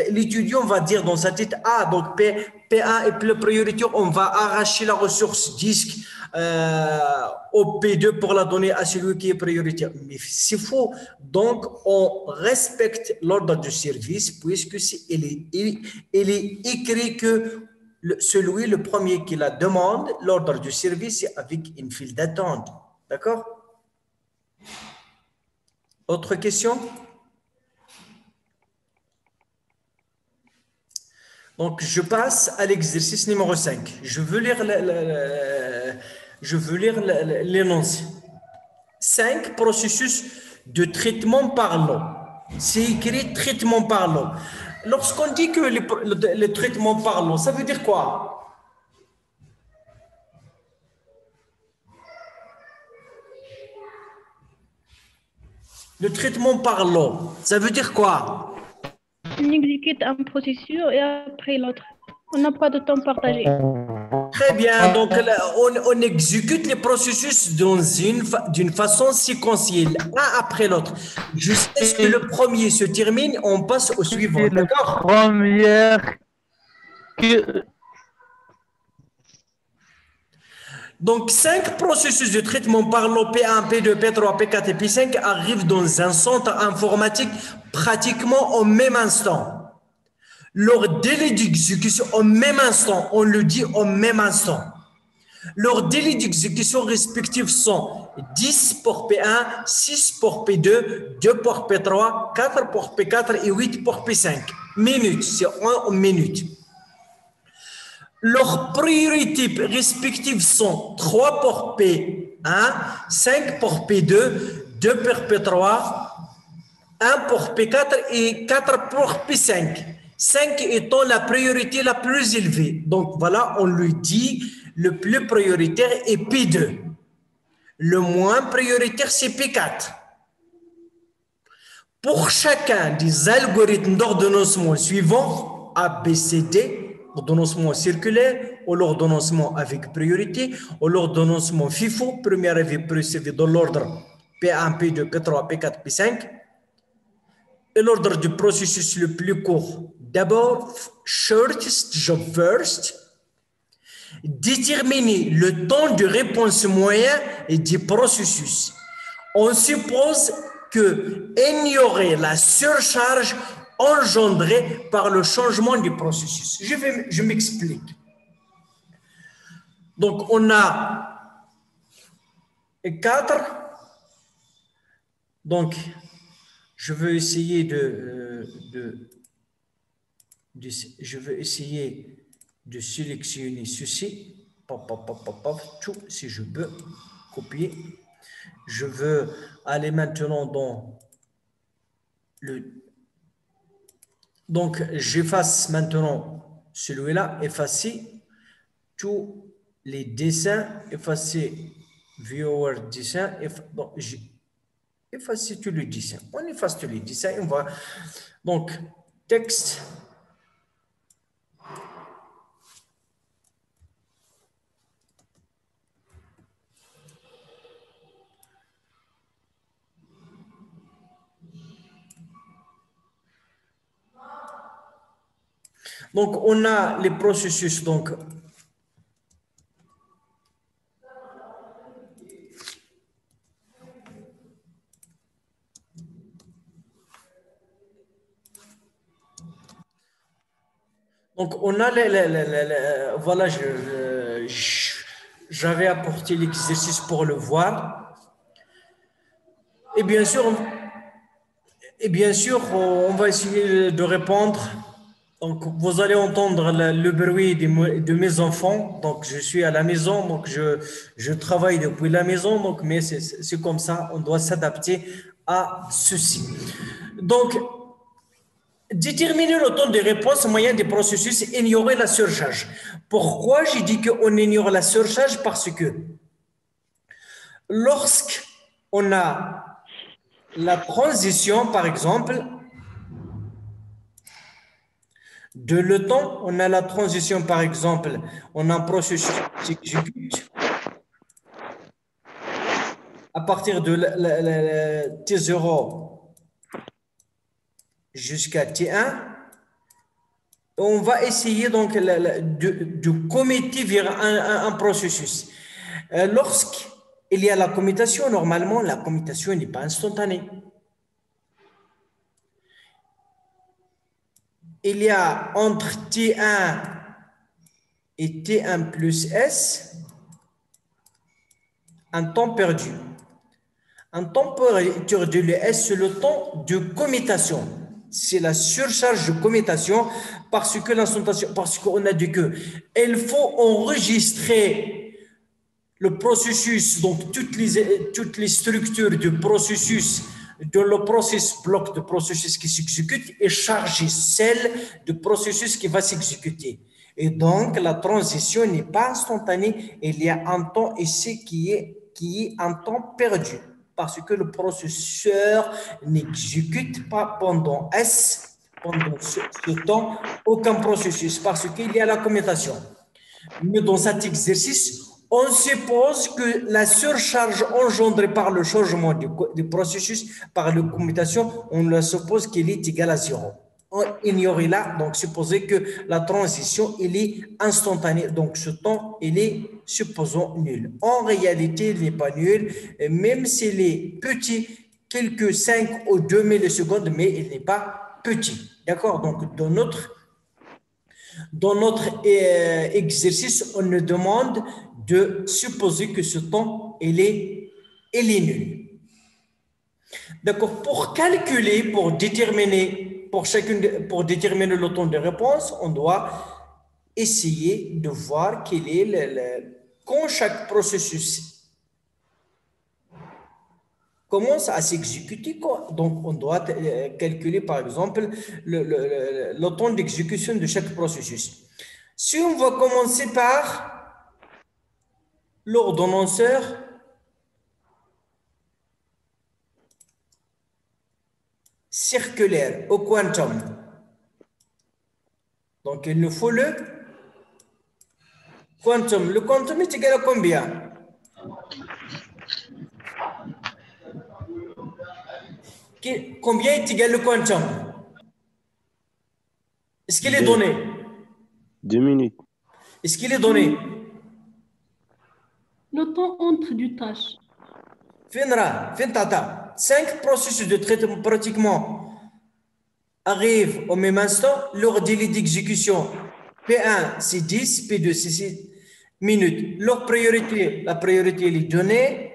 l'étudiant va dire dans sa tête, ah, donc P1 est plus prioritaire, on va arracher la ressource disque au P2 pour la donner à celui qui est prioritaire. Mais c'est faux. Donc, on respecte l'ordre de service puisque il est écrit que celui, le premier qui la demande, l'ordre du service, c'est avec une file d'attente. D'accord? Autre question? Donc, je passe à l'exercice numéro 5. Je veux lire l'énoncé. 5 processus de traitement par l'eau. C'est écrit traitement par l'eau. Lorsqu'on dit que le traitement par l'eau, ça veut dire quoi? Le traitement par l'eau, ça veut dire quoi? On exécute un processus et après l'autre. On n'a pas de temps partagé. Très bien, donc là, on exécute les processus d'une façon séquentielle, un après l'autre. Jusqu'à ce que le premier se termine, on passe au suivant, d'accord? Première que Donc, 5 processus de traitement par l'eau P1, P2, P3, P4 et P5 arrivent dans un centre informatique pratiquement au même instant. Leur délai d'exécution au même instant, on le dit au même instant. Leurs délais d'exécution respectifs sont 10 pour P1, 6 pour P2, 2 pour P3, 4 pour P4 et 8 pour P5. Minutes, c'est en minutes. Leurs priorités respectives sont 3 pour P1, 5 pour P2, 2 pour P3, 1 pour P4 et 4 pour P5. 5 étant la priorité la plus élevée. Donc voilà, on lui dit le plus prioritaire est P2. Le moins prioritaire, c'est P4. Pour chacun des algorithmes d'ordonnancement suivants, A, B, C, D, ordonnancement circulaire ou l'ordonnancement avec priorité ou l'ordonnancement FIFO, premier avis précédé dans l'ordre P1, P2, P3, P4, P5, et l'ordre du processus le plus court. D'abord, shortest job first. Déterminer le temps de réponse moyen et du processus. On suppose que ignorer la surcharge engendrée par le changement du processus. Je m'explique. Donc, on a 4. Donc, je veux essayer de sélectionner ceci. Si je peux copier. Je veux aller maintenant dans le... Donc, j'efface maintenant celui-là, effacer tous les dessins, effacer viewer dessin, effacer tous les dessins. On efface tous les dessins et on va... Donc, texte. Donc, on a les processus, donc, on a voilà, j'avais apporté l'exercice pour le voir. Et bien sûr, on va essayer de répondre. Donc, vous allez entendre le bruit de mes enfants. Donc, je suis à la maison, donc je travaille depuis la maison. Donc, mais c'est comme ça, on doit s'adapter à ceci. Donc, déterminer le temps de réponse moyen des processus et ignorer la surcharge. Pourquoi j'ai dit qu'on ignore la surcharge? Parce que lorsqu'on a la transition, par exemple, de le temps, on a la transition, par exemple, on a un processus qui s'exécute à partir de T0 jusqu'à T1. On va essayer donc de commuter vers un processus. Lorsqu'il y a la commutation, normalement, la commutation n'est pas instantanée. Il y a entre T1 et T1 plus S un temps perdu. Un temps perdu de l'ES, c'est le temps de commutation. c'est la surcharge de commutation parce que l'instantation, parce qu'on a dit que il faut enregistrer le processus, donc toutes les structures du processus, de le processus bloc de processus qui s'exécute et charger celle du processus qui va s'exécuter. Et donc, la transition n'est pas instantanée, il y a un temps ici qui est un temps perdu parce que le processeur n'exécute pas pendant ce temps aucun processus parce qu'il y a la commutation. Mais dans cet exercice, on suppose que la surcharge engendrée par le changement du processus par la commutation, on la suppose qu'elle est égale à 0. On ignore là, donc supposer que la transition elle est instantanée, donc ce temps il est supposons nul. En réalité, il n'est pas nul, même s'il est petit, quelques 5 ou 2 millisecondes, mais il n'est pas petit. D'accord? Donc dans notre exercice, on nous demande de supposer que ce temps il est nul. D'accord? Pour calculer, pour déterminer le temps de réponse, on doit essayer de voir quel est quand chaque processus commence à s'exécuter. Donc, on doit calculer, par exemple, le temps d'exécution de chaque processus. Si on va commencer par l'ordonnanceur circulaire au quantum. Donc, il nous faut le quantum. Le quantum est égal à combien? Combien est égal le quantum? Est-ce qu'il est donné? 2 minutes. Est-ce qu'il est donné? Le temps entre deux tâches. Tata. 5 processus de traitement pratiquement arrivent au même instant. Leur délai d'exécution P1 c'est 10, P2 c'est 6 minutes. Leur priorité, la priorité elle est donnée.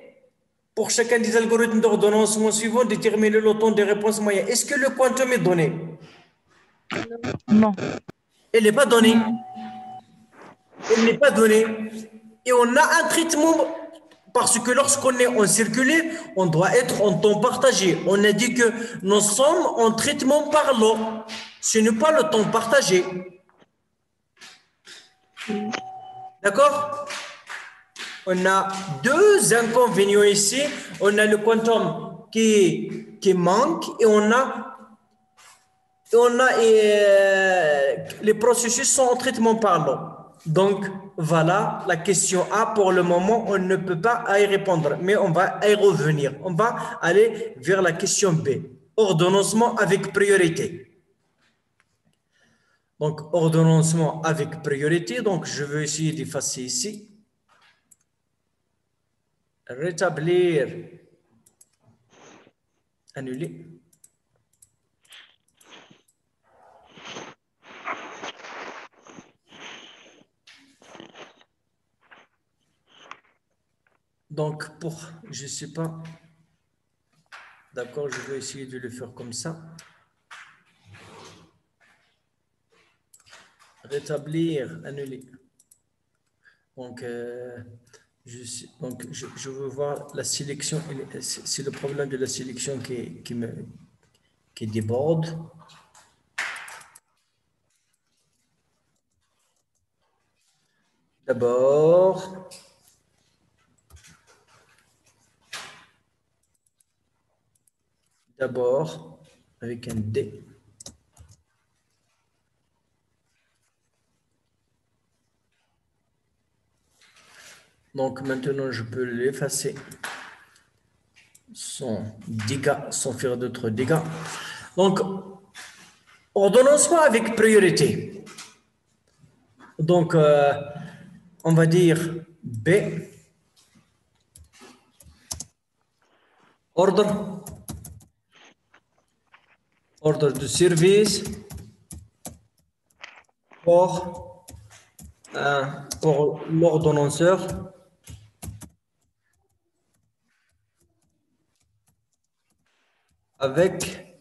Pour chacun des algorithmes d'ordonnancement suivants, déterminer le temps de réponse moyen. Est-ce que le quantum est donné? Non. Il n'est pas donné. Il n'est pas donné. Et on a un traitement, parce que lorsqu'on est en circulaire, on doit être en temps partagé. On a dit que nous sommes en traitement parlant. Ce n'est pas le temps partagé. D'accord? On a deux inconvénients ici. On a le quantum qui manque et on a les processus sont en traitement parlant. Donc, voilà la question A. Pour le moment, on ne peut pas y répondre, mais on va y revenir. On va aller vers la question B. Ordonnancement avec priorité. Donc, ordonnancement avec priorité. Donc, je vais essayer d'effacer ici. Rétablir. Annuler. Donc, je ne sais pas, d'accord, je vais essayer de le faire comme ça. Rétablir, annuler. Donc, je veux voir la sélection, c'est le problème de la sélection qui déborde. D'abord, avec un D. Donc maintenant, je peux l'effacer sans dégâts, sans faire d'autres dégâts. Donc, ordonnancement avec priorité. Donc, on va dire B. Ordre de service pour l'ordonnanceur avec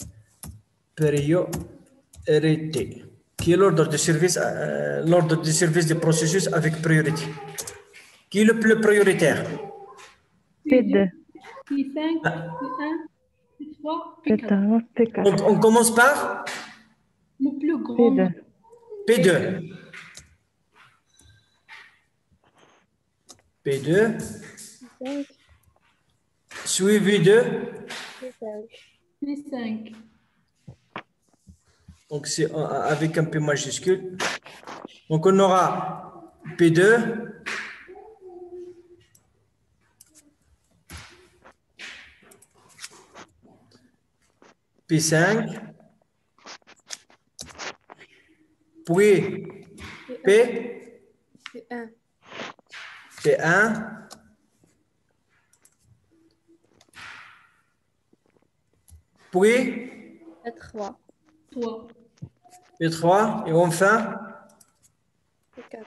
priorité. Qui est l'ordre de service du processus avec priorité? Qui est le plus prioritaire? P2, P5, P1, P3, P4. P3, P4, Donc, on commence par Le plus grand. P2, P2. P2, 5, suivi de, 5. P5. donc c'est avec un P majuscule. Donc, on aura P2, P5, puis P, P1. P1, puis P3. 3. P3 et enfin P4.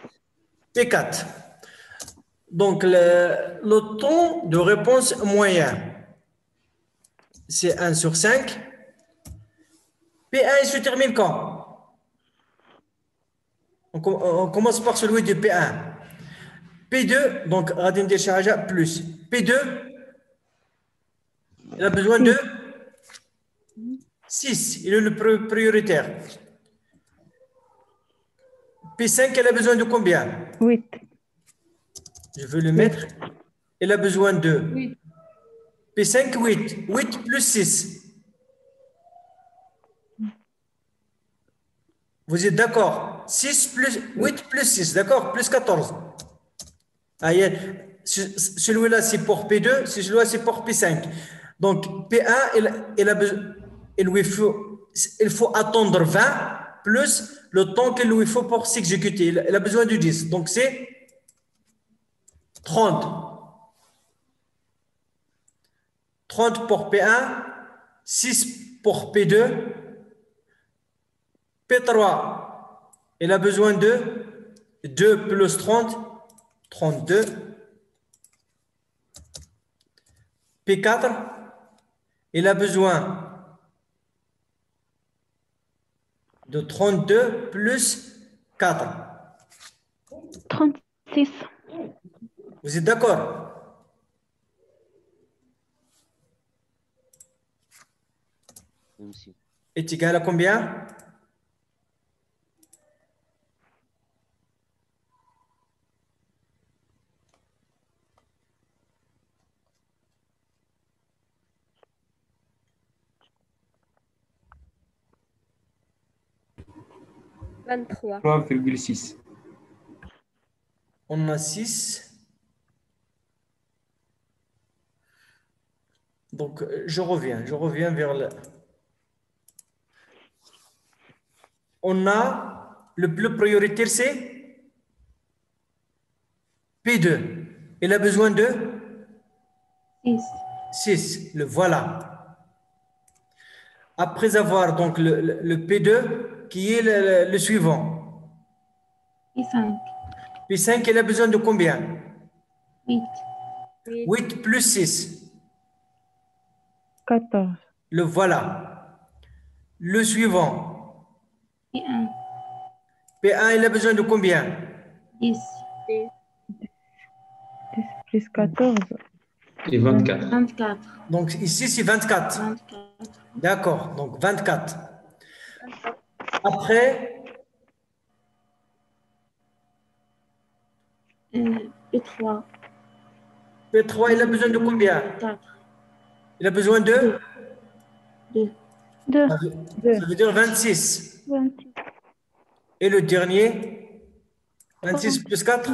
P4. Donc, le temps de réponse moyen, c'est 1 sur 5. P1, il se termine quand? On commence par celui de P1. P2, donc Radin Deshaja plus. P2, il a besoin de 6. Il est le prioritaire. P5, il a besoin de combien? 8, Je veux le mettre. Il a besoin de 8. P5, 8. 8 plus 6. Vous êtes d'accord? 6 plus 8 plus 6, d'accord? Plus 14. Ah, celui-là, c'est pour P2, celui-là, c'est pour P5. Donc, P1, il faut attendre 20 plus le temps qu'il lui faut pour s'exécuter. Il a besoin de 10. Donc, c'est 30. 30 pour P1, 6 pour P2, P3, il a besoin de 2 plus 30, 32. P4, il a besoin de 32 plus 4. 36, Vous êtes d'accord? MC. Est égal à combien? Vingt-trois. 3,6. On a 6. Donc, je reviens vers le... On a le plus prioritaire, c'est P2. Il a besoin de 6. 6. Le voilà. Après avoir donc le P2, qui est le suivant. P5. P5, il a besoin de combien? 8. 8. 8 plus 6. 14, Le voilà. Le suivant. P1. P1, il a besoin de combien? 10. 10 plus 14, Et 24. 24. Donc ici, c'est 24. 24. D'accord, donc 24. Après, P3. P3, il a besoin de combien? 4. Il a besoin de 2. 2, ça veut dire 26. 26, Et le dernier, 26 plus 4,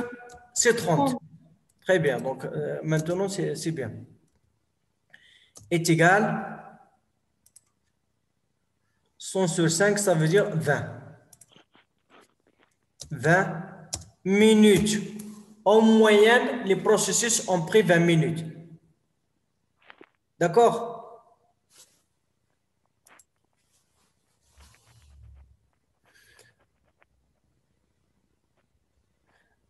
c'est 30. Très bien, donc maintenant, c'est bien. Est égal 100 sur 5, ça veut dire 20. 20 minutes. En moyenne, les processus ont pris 20 minutes. D'accord?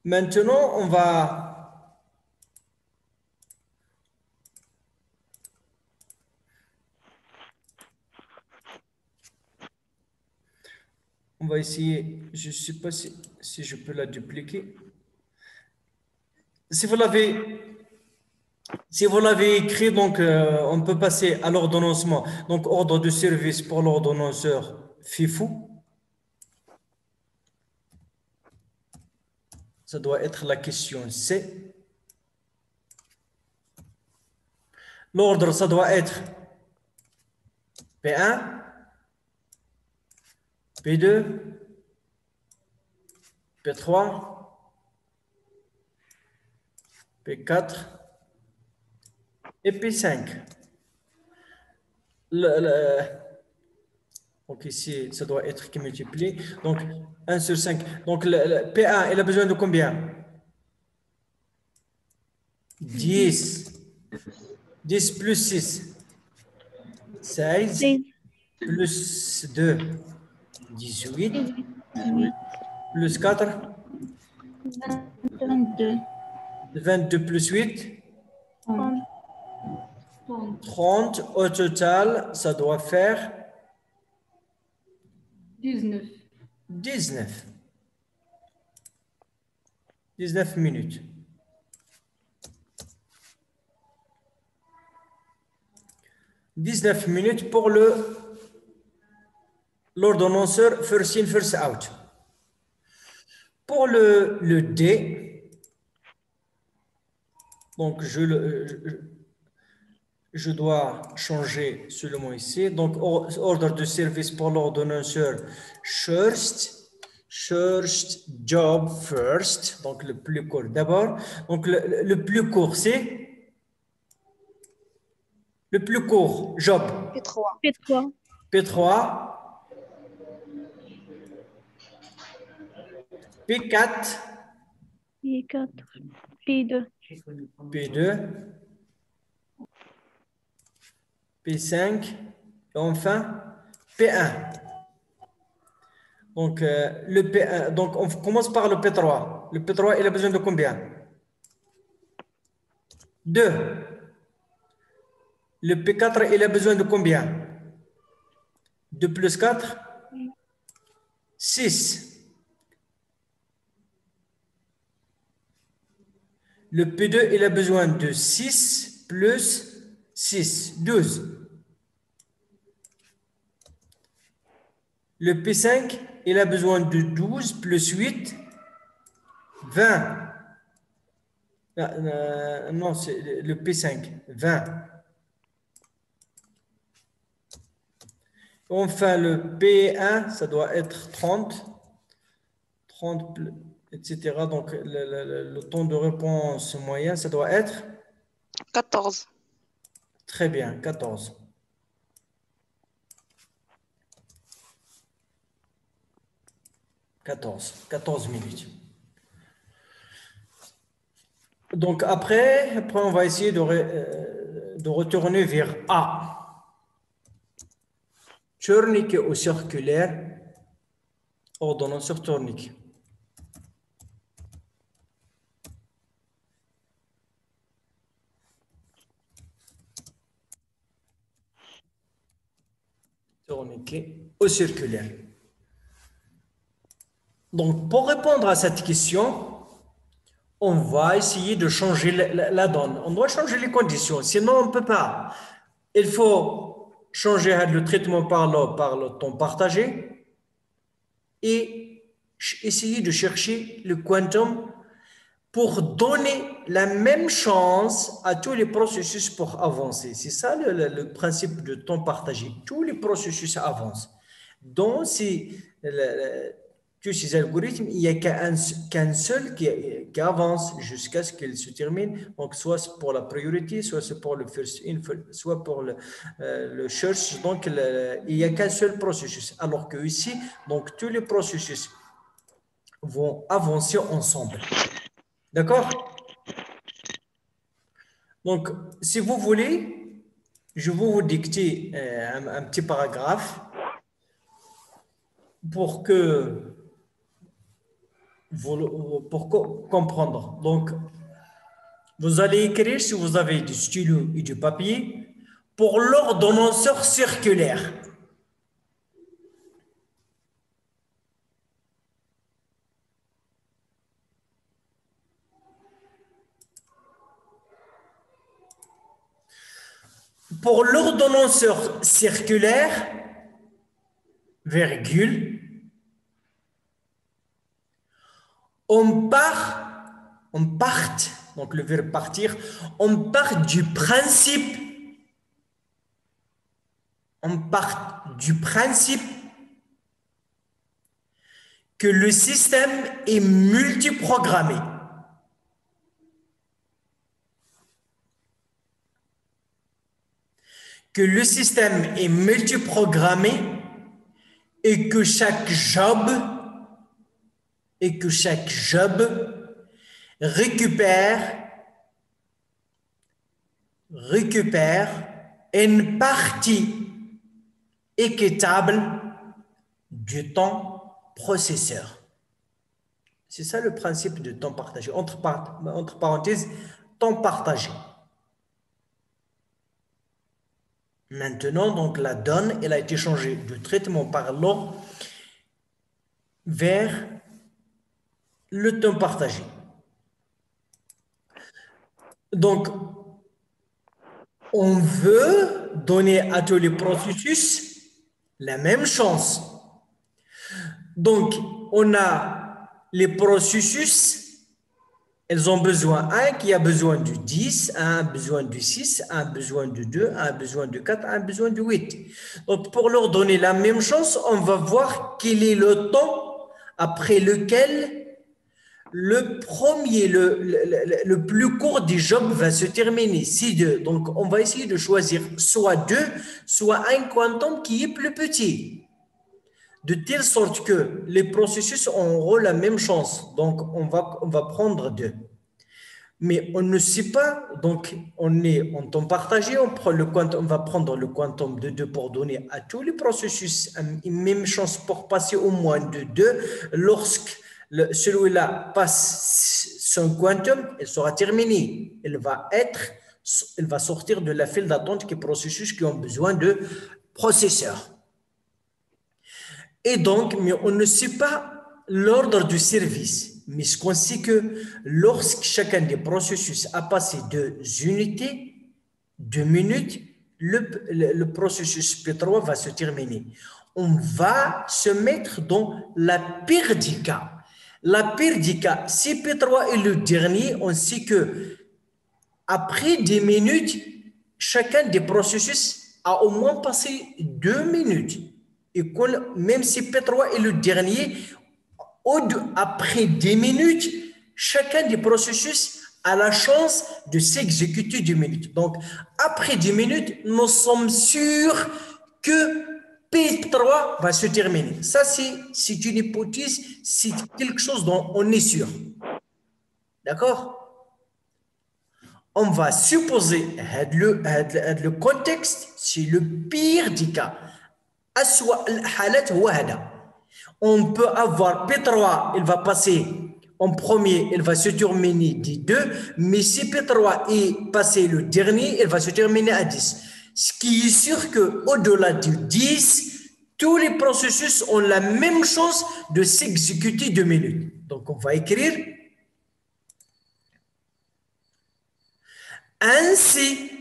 Maintenant, on va On va essayer, je ne sais pas si je peux la dupliquer. Si vous l'avez écrit, donc on peut passer à l'ordonnancement. Donc, ordre de service pour l'ordonnanceur FIFO. Ça doit être la question C. L'ordre, ça doit être P1, P2, P3, P4 et P5. Donc ici, ça doit être qui multiplie. Donc 1 sur 5. Donc le P1, il a besoin de combien? 10. 10 plus 6. 16. Plus 2. 18. Plus 4. 22. 22 plus 8. 30. Au total, ça doit faire 19. 19. 19 minutes. « 19 minutes pour l'ordonnanceur first in, first out. Pour le D, donc je dois changer seulement ici. Donc, ordre de service pour l'ordonnanceur first job first, donc le plus court d'abord. Donc, le plus court, c'est le plus court, job. P3. P3. P3. P4. P4. P2. P2. P5. Et enfin, P1. Donc, le P1. Donc, on commence par le P3. Le P3, il a besoin de combien? 2. Le P4, il a besoin de combien? 2 plus 4? 6. Le P2, il a besoin de 6 plus 6, 12. Le P5, il a besoin de 12 plus 8, 20. Non, c'est le P5, 20. Enfin, le P1, ça doit être 30. 30, etc. Donc, le temps de réponse moyen, ça doit être 14. Très bien, 14. « 14 minutes. Donc, après on va essayer de retourner vers A. Tourniquet ou circulaire, ordonnanceur tourniquet. Tourniquet ou circulaire. Donc, pour répondre à cette question, on va essayer de changer la donne. On doit changer les conditions, sinon on ne peut pas. Il faut changer le traitement par le temps partagé et essayer de chercher le quantum pour donner la même chance à tous les processus pour avancer. C'est ça le principe de temps partagé. Tous les processus avancent. Donc, tous ces algorithmes, il n'y a qu'un seul qui avance jusqu'à ce qu'il se termine. Donc, soit pour la priorité, soit pour le first in, soit pour le search. Donc, il n'y a qu'un seul processus. Alors que ici, donc, tous les processus vont avancer ensemble. D'accord? Donc, si vous voulez, je vais vous dicter un petit paragraphe pour comprendre. Donc, vous allez écrire, si vous avez du stylo et du papier, pour l'ordonnanceur circulaire. Pour l'ordonnanceur circulaire, virgule, on part, donc le verbe partir, on part du principe que le système est multiprogrammé. Que le système est multiprogrammé et que chaque job récupère une partie équitable du temps processeur. C'est ça le principe de temps partagé. Entre parenthèses, temps partagé. Maintenant, donc, la donne, elle a été changée du traitement par l'eau vers le temps partagé. Donc, on veut donner à tous les processus la même chance. Donc, on a les processus, elles ont besoin, un qui a besoin du 10, un a besoin du 6, un a besoin du 2, un a besoin du 4, un a besoin du 8. Donc, pour leur donner la même chance, on va voir quel est le temps après lequel le premier, le plus court des jobs va se terminer. C'est 2. Donc, on va essayer de choisir soit 2, soit un quantum qui est plus petit. De telle sorte que les processus auront la même chance. Donc, on va prendre 2. Mais on ne sait pas, donc on est en temps partagé, on va prendre le quantum de 2 pour donner à tous les processus une même chance pour passer au moins de 2. Lorsque celui-là passe son quantum, elle sera terminée. Elle va sortir de la file d'attente des processus qui ont besoin de processeurs. Et donc, mais on ne sait pas l'ordre du service. Mais ce qu'on sait que lorsque chacun des processus a passé 2 unités, 2 minutes, le processus P3 va se terminer. On va se mettre dans la pire des cas. La pire des cas, si P3 est le dernier, on sait que après 10 minutes, chacun des processus a au moins passé 2 minutes. Et même si P3 est le dernier, après 10 minutes, chacun des processus a la chance de s'exécuter 10 minutes. Donc, après 10 minutes, nous sommes sûrs que P3 va se terminer. Ça, c'est une hypothèse, c'est quelque chose dont on est sûr. D'accord? On va supposer le contexte, c'est le pire des cas. On peut avoir P3, il va passer en premier, il va se terminer des 2, mais si P3 est passé le dernier, il va se terminer à 10. Ce qui est sûr qu'au-delà du 10, tous les processus ont la même chance de s'exécuter 2 minutes. Donc, on va écrire ainsi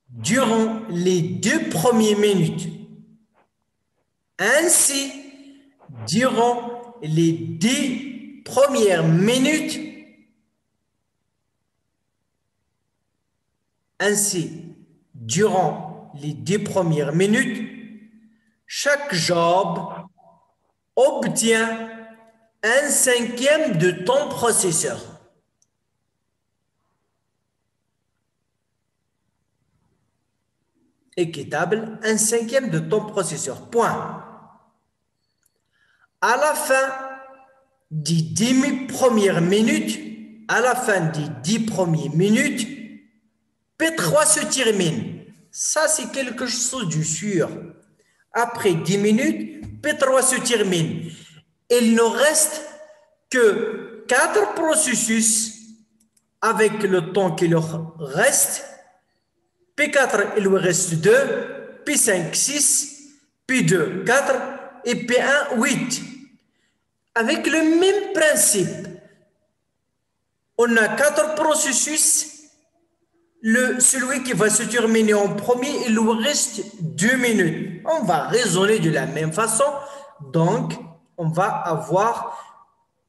durant les 2 premières minutes. Ainsi, durant les 10 premières minutes, chaque job obtient un 5e de temps processeur. Équitable, un 5e de temps processeur. Point. À la fin des 10 premières minutes, P3 se termine. Ça, c'est quelque chose de sûr. Après 10 minutes, P3 se termine. Il ne reste que 4 processus avec le temps qui leur reste. P4, il lui reste 2, P5, 6, P2, 4 et P1, 8. Avec le même principe, on a 4 processus, celui qui va se terminer en premier, il lui reste 2 minutes. On va raisonner de la même façon. Donc, on va avoir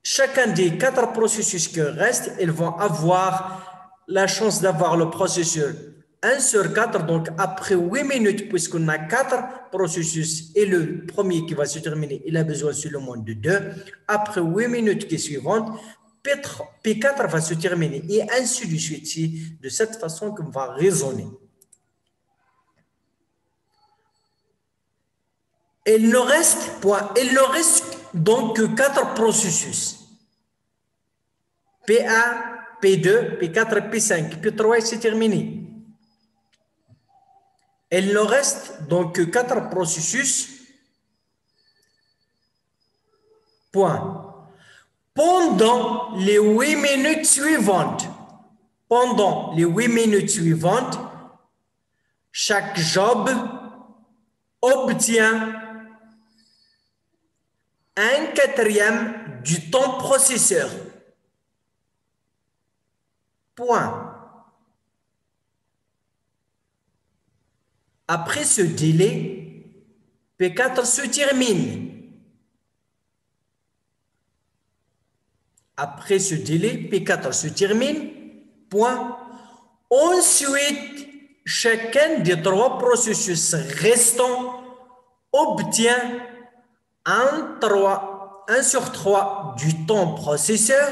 chacun des 4 processus qui restent, ils vont avoir la chance d'avoir le processus 1 sur 4. Donc, après 8 minutes, puisqu'on a 4 processus et le premier qui va se terminer, il a besoin seulement de 2. Après 8 minutes qui suivantes, P4 va se terminer et ainsi de suite. C'est de cette façon qu'on va raisonner. Il ne reste donc que 4 processus. P1, P2, P4, P5, P3 et c'est terminé. Il ne reste donc que 4 processus. Point. Pendant les 8 minutes suivantes, chaque job obtient un 4e du temps processeur. Point. Après ce délai, P4 se termine. Après ce délai, P4 se termine. Point. Ensuite, chacun des 3 processus restants obtient 1 sur 3 du temps processeur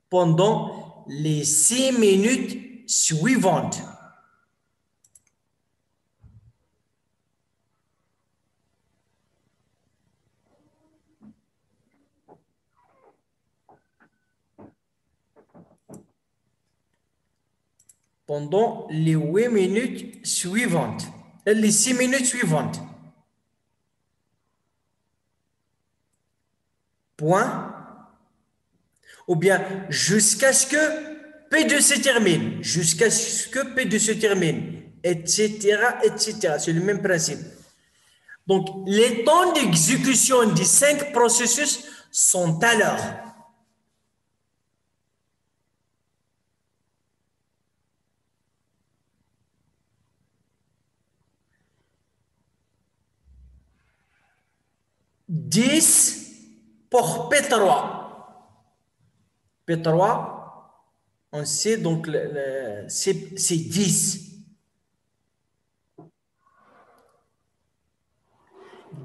pendant les 6 minutes suivantes. Pendant les 8 minutes suivantes, les 6 minutes suivantes. Point. Ou bien jusqu'à ce que P2 se termine, etc., etc. C'est le même principe. Donc, les temps d'exécution des 5 processus sont à l'heure. « 10 pour P3. P3, on sait donc c'est 10.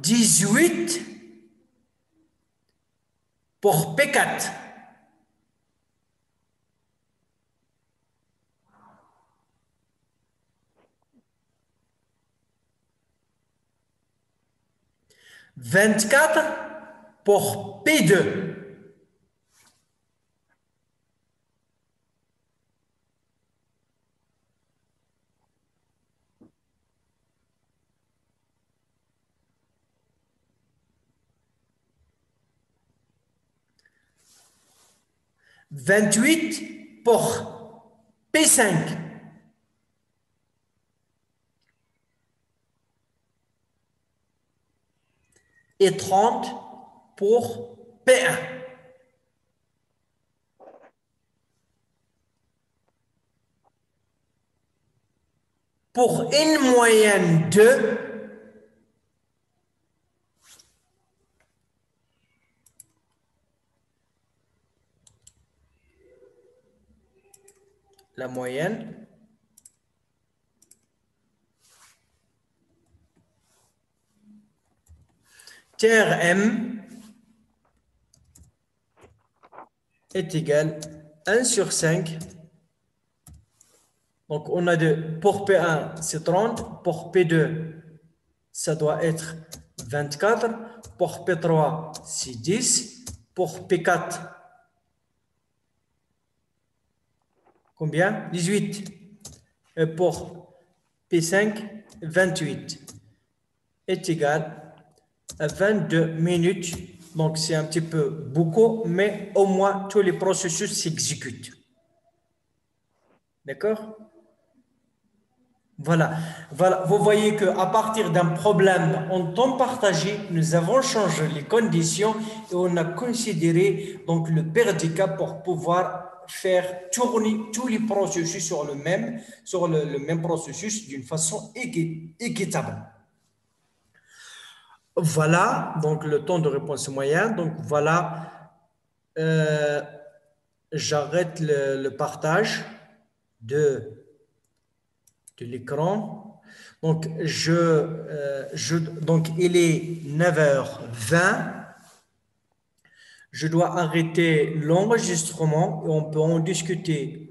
18 pour P4. « 24 pour P2. » « 28 pour P5. » et 30 pour P1. Pour une moyenne de la moyenne TRM est égal à 1 sur 5. Donc, on a pour P1, c'est 30. Pour P2, ça doit être 24. Pour P3, c'est 10. Pour P4, combien? 18. Et pour P5, 28 est égal à 22 minutes. Donc, c'est un petit peu beaucoup, mais au moins, tous les processus s'exécutent. D'accord? Voilà. Vous voyez qu'à partir d'un problème en temps partagé, nous avons changé les conditions et on a considéré donc le père du cas pour pouvoir faire tourner tous les processus sur le même processus d'une façon équitable. Voilà, donc le temps de réponse moyen. Donc voilà, j'arrête le partage de l'écran. Donc, donc, il est 9h20. Je dois arrêter l'enregistrement et on peut en discuter